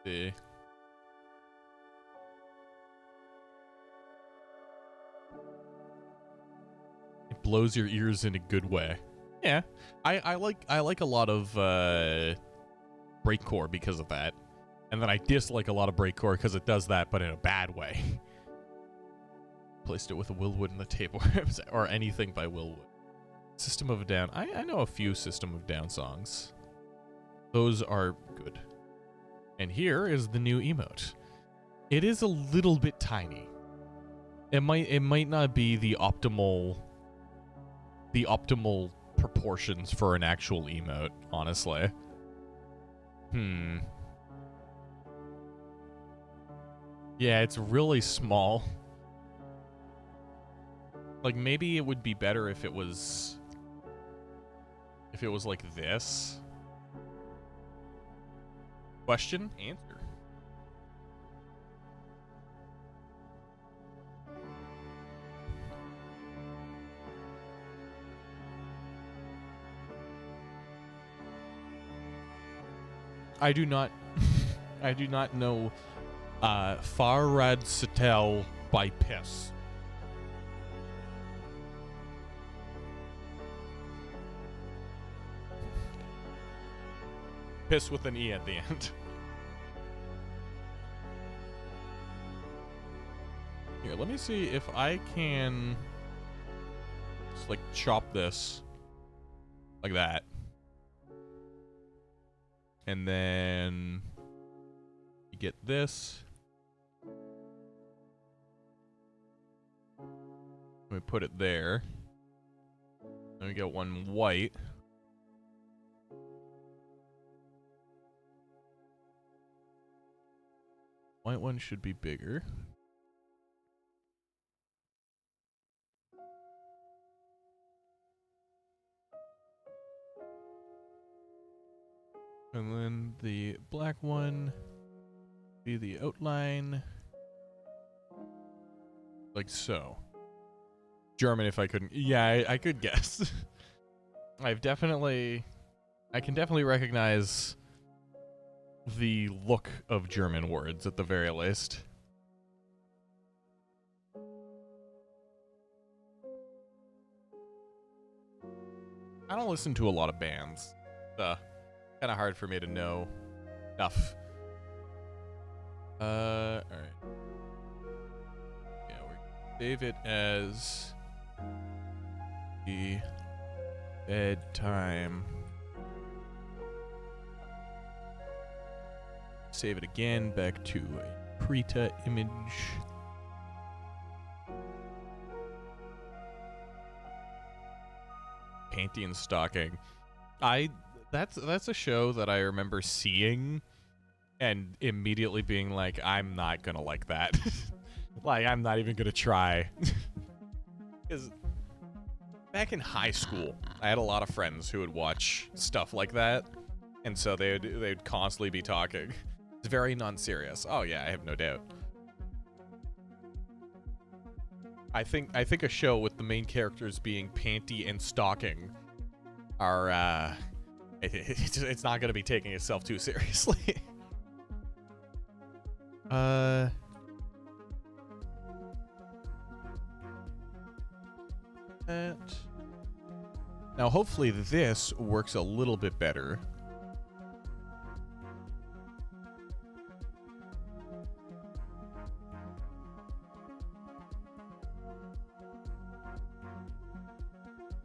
See. It blows your ears in a good way. Yeah. I like a lot of breakcore because of that. And then I dislike a lot of breakcore because it does that, but in a bad way. Placed it with a Will Wood in the table or anything by Will Wood. System of a Down. I know a few System of Down songs. Those are good. And here is the new emote. It is a little bit tiny. It might not be the optimal proportions for an actual emote, honestly. Yeah, it's really small. Like maybe it would be better if it was like this. Question, answer. I do not know Farad Satel by Piss. Piss with an E at the end. Here, let me see if I can Just like chop this like that. And then you get this. We put it there. Then we get one white. White one should be bigger. And then the black one be the outline. Like so. German if I couldn't. Yeah, I could guess. I can definitely recognize the look of German words at the very least. I don't listen to a lot of bands. Kind of hard for me to know stuff. All right. Yeah, we save it as the bedtime. Save it again back to a Krita image. Panty and Stocking. That's a show that I remember seeing and immediately being like, I'm not gonna like that. Like, I'm not even gonna try. Because back in high school, I had a lot of friends who would watch stuff like that, and so they'd constantly be talking. It's very non-serious. Oh yeah, I have no doubt. I think a show with the main characters being Panty and Stocking are it's not gonna be taking itself too seriously. Now hopefully this works a little bit better.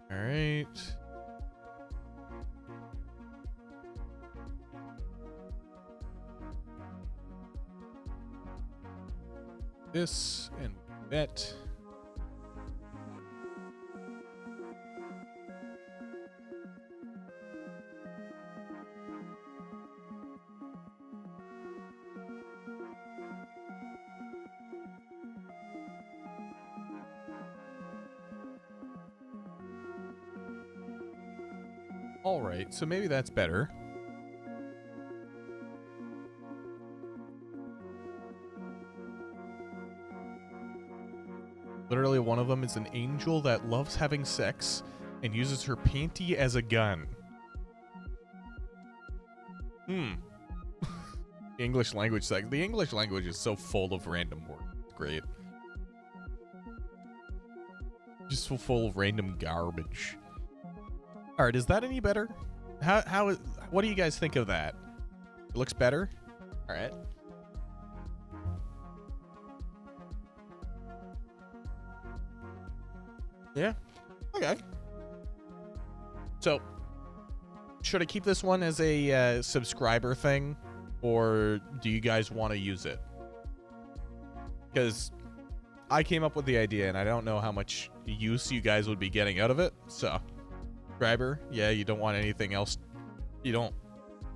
All right. This and that. All right, so maybe that's better. Literally, one of them is an angel that loves having sex and uses her panty as a gun. English language sex. The English language is so full of random words. It's great. Just so full of random garbage. All right, is that any better? What do you guys think of that? It looks better? All right. Yeah. Okay. So, should I keep this one as a subscriber thing, or do you guys want to use it? Because I came up with the idea, and I don't know how much use you guys would be getting out of it. So, subscriber, yeah, you don't want anything else. You don't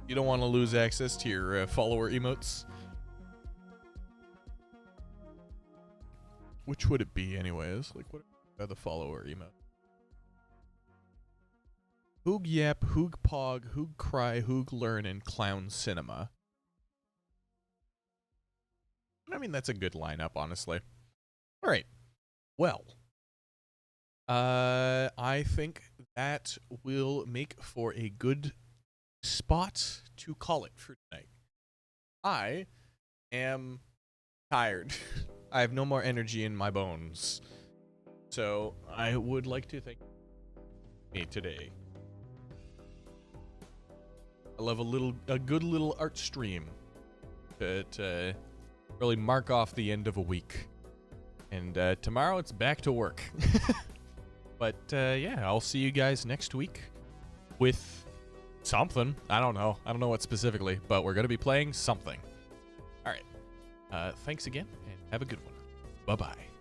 want to lose access to your follower emotes. Which would it be, anyways? Like, what are the follower emotes? Hoog Yap, Hoog Pog, Hoog Cry, Hoog Learn, and Clown Cinema. I mean, that's a good lineup, honestly. All right. Well, I think that will make for a good spot to call it for tonight. I am tired. I have no more energy in my bones. So I would like to thank me today. I'll have a good little art stream to really mark off the end of a week. And tomorrow it's back to work. But yeah, I'll see you guys next week with something. I don't know what specifically, but we're gonna be playing something. All right. Thanks again, and have a good one. Bye bye.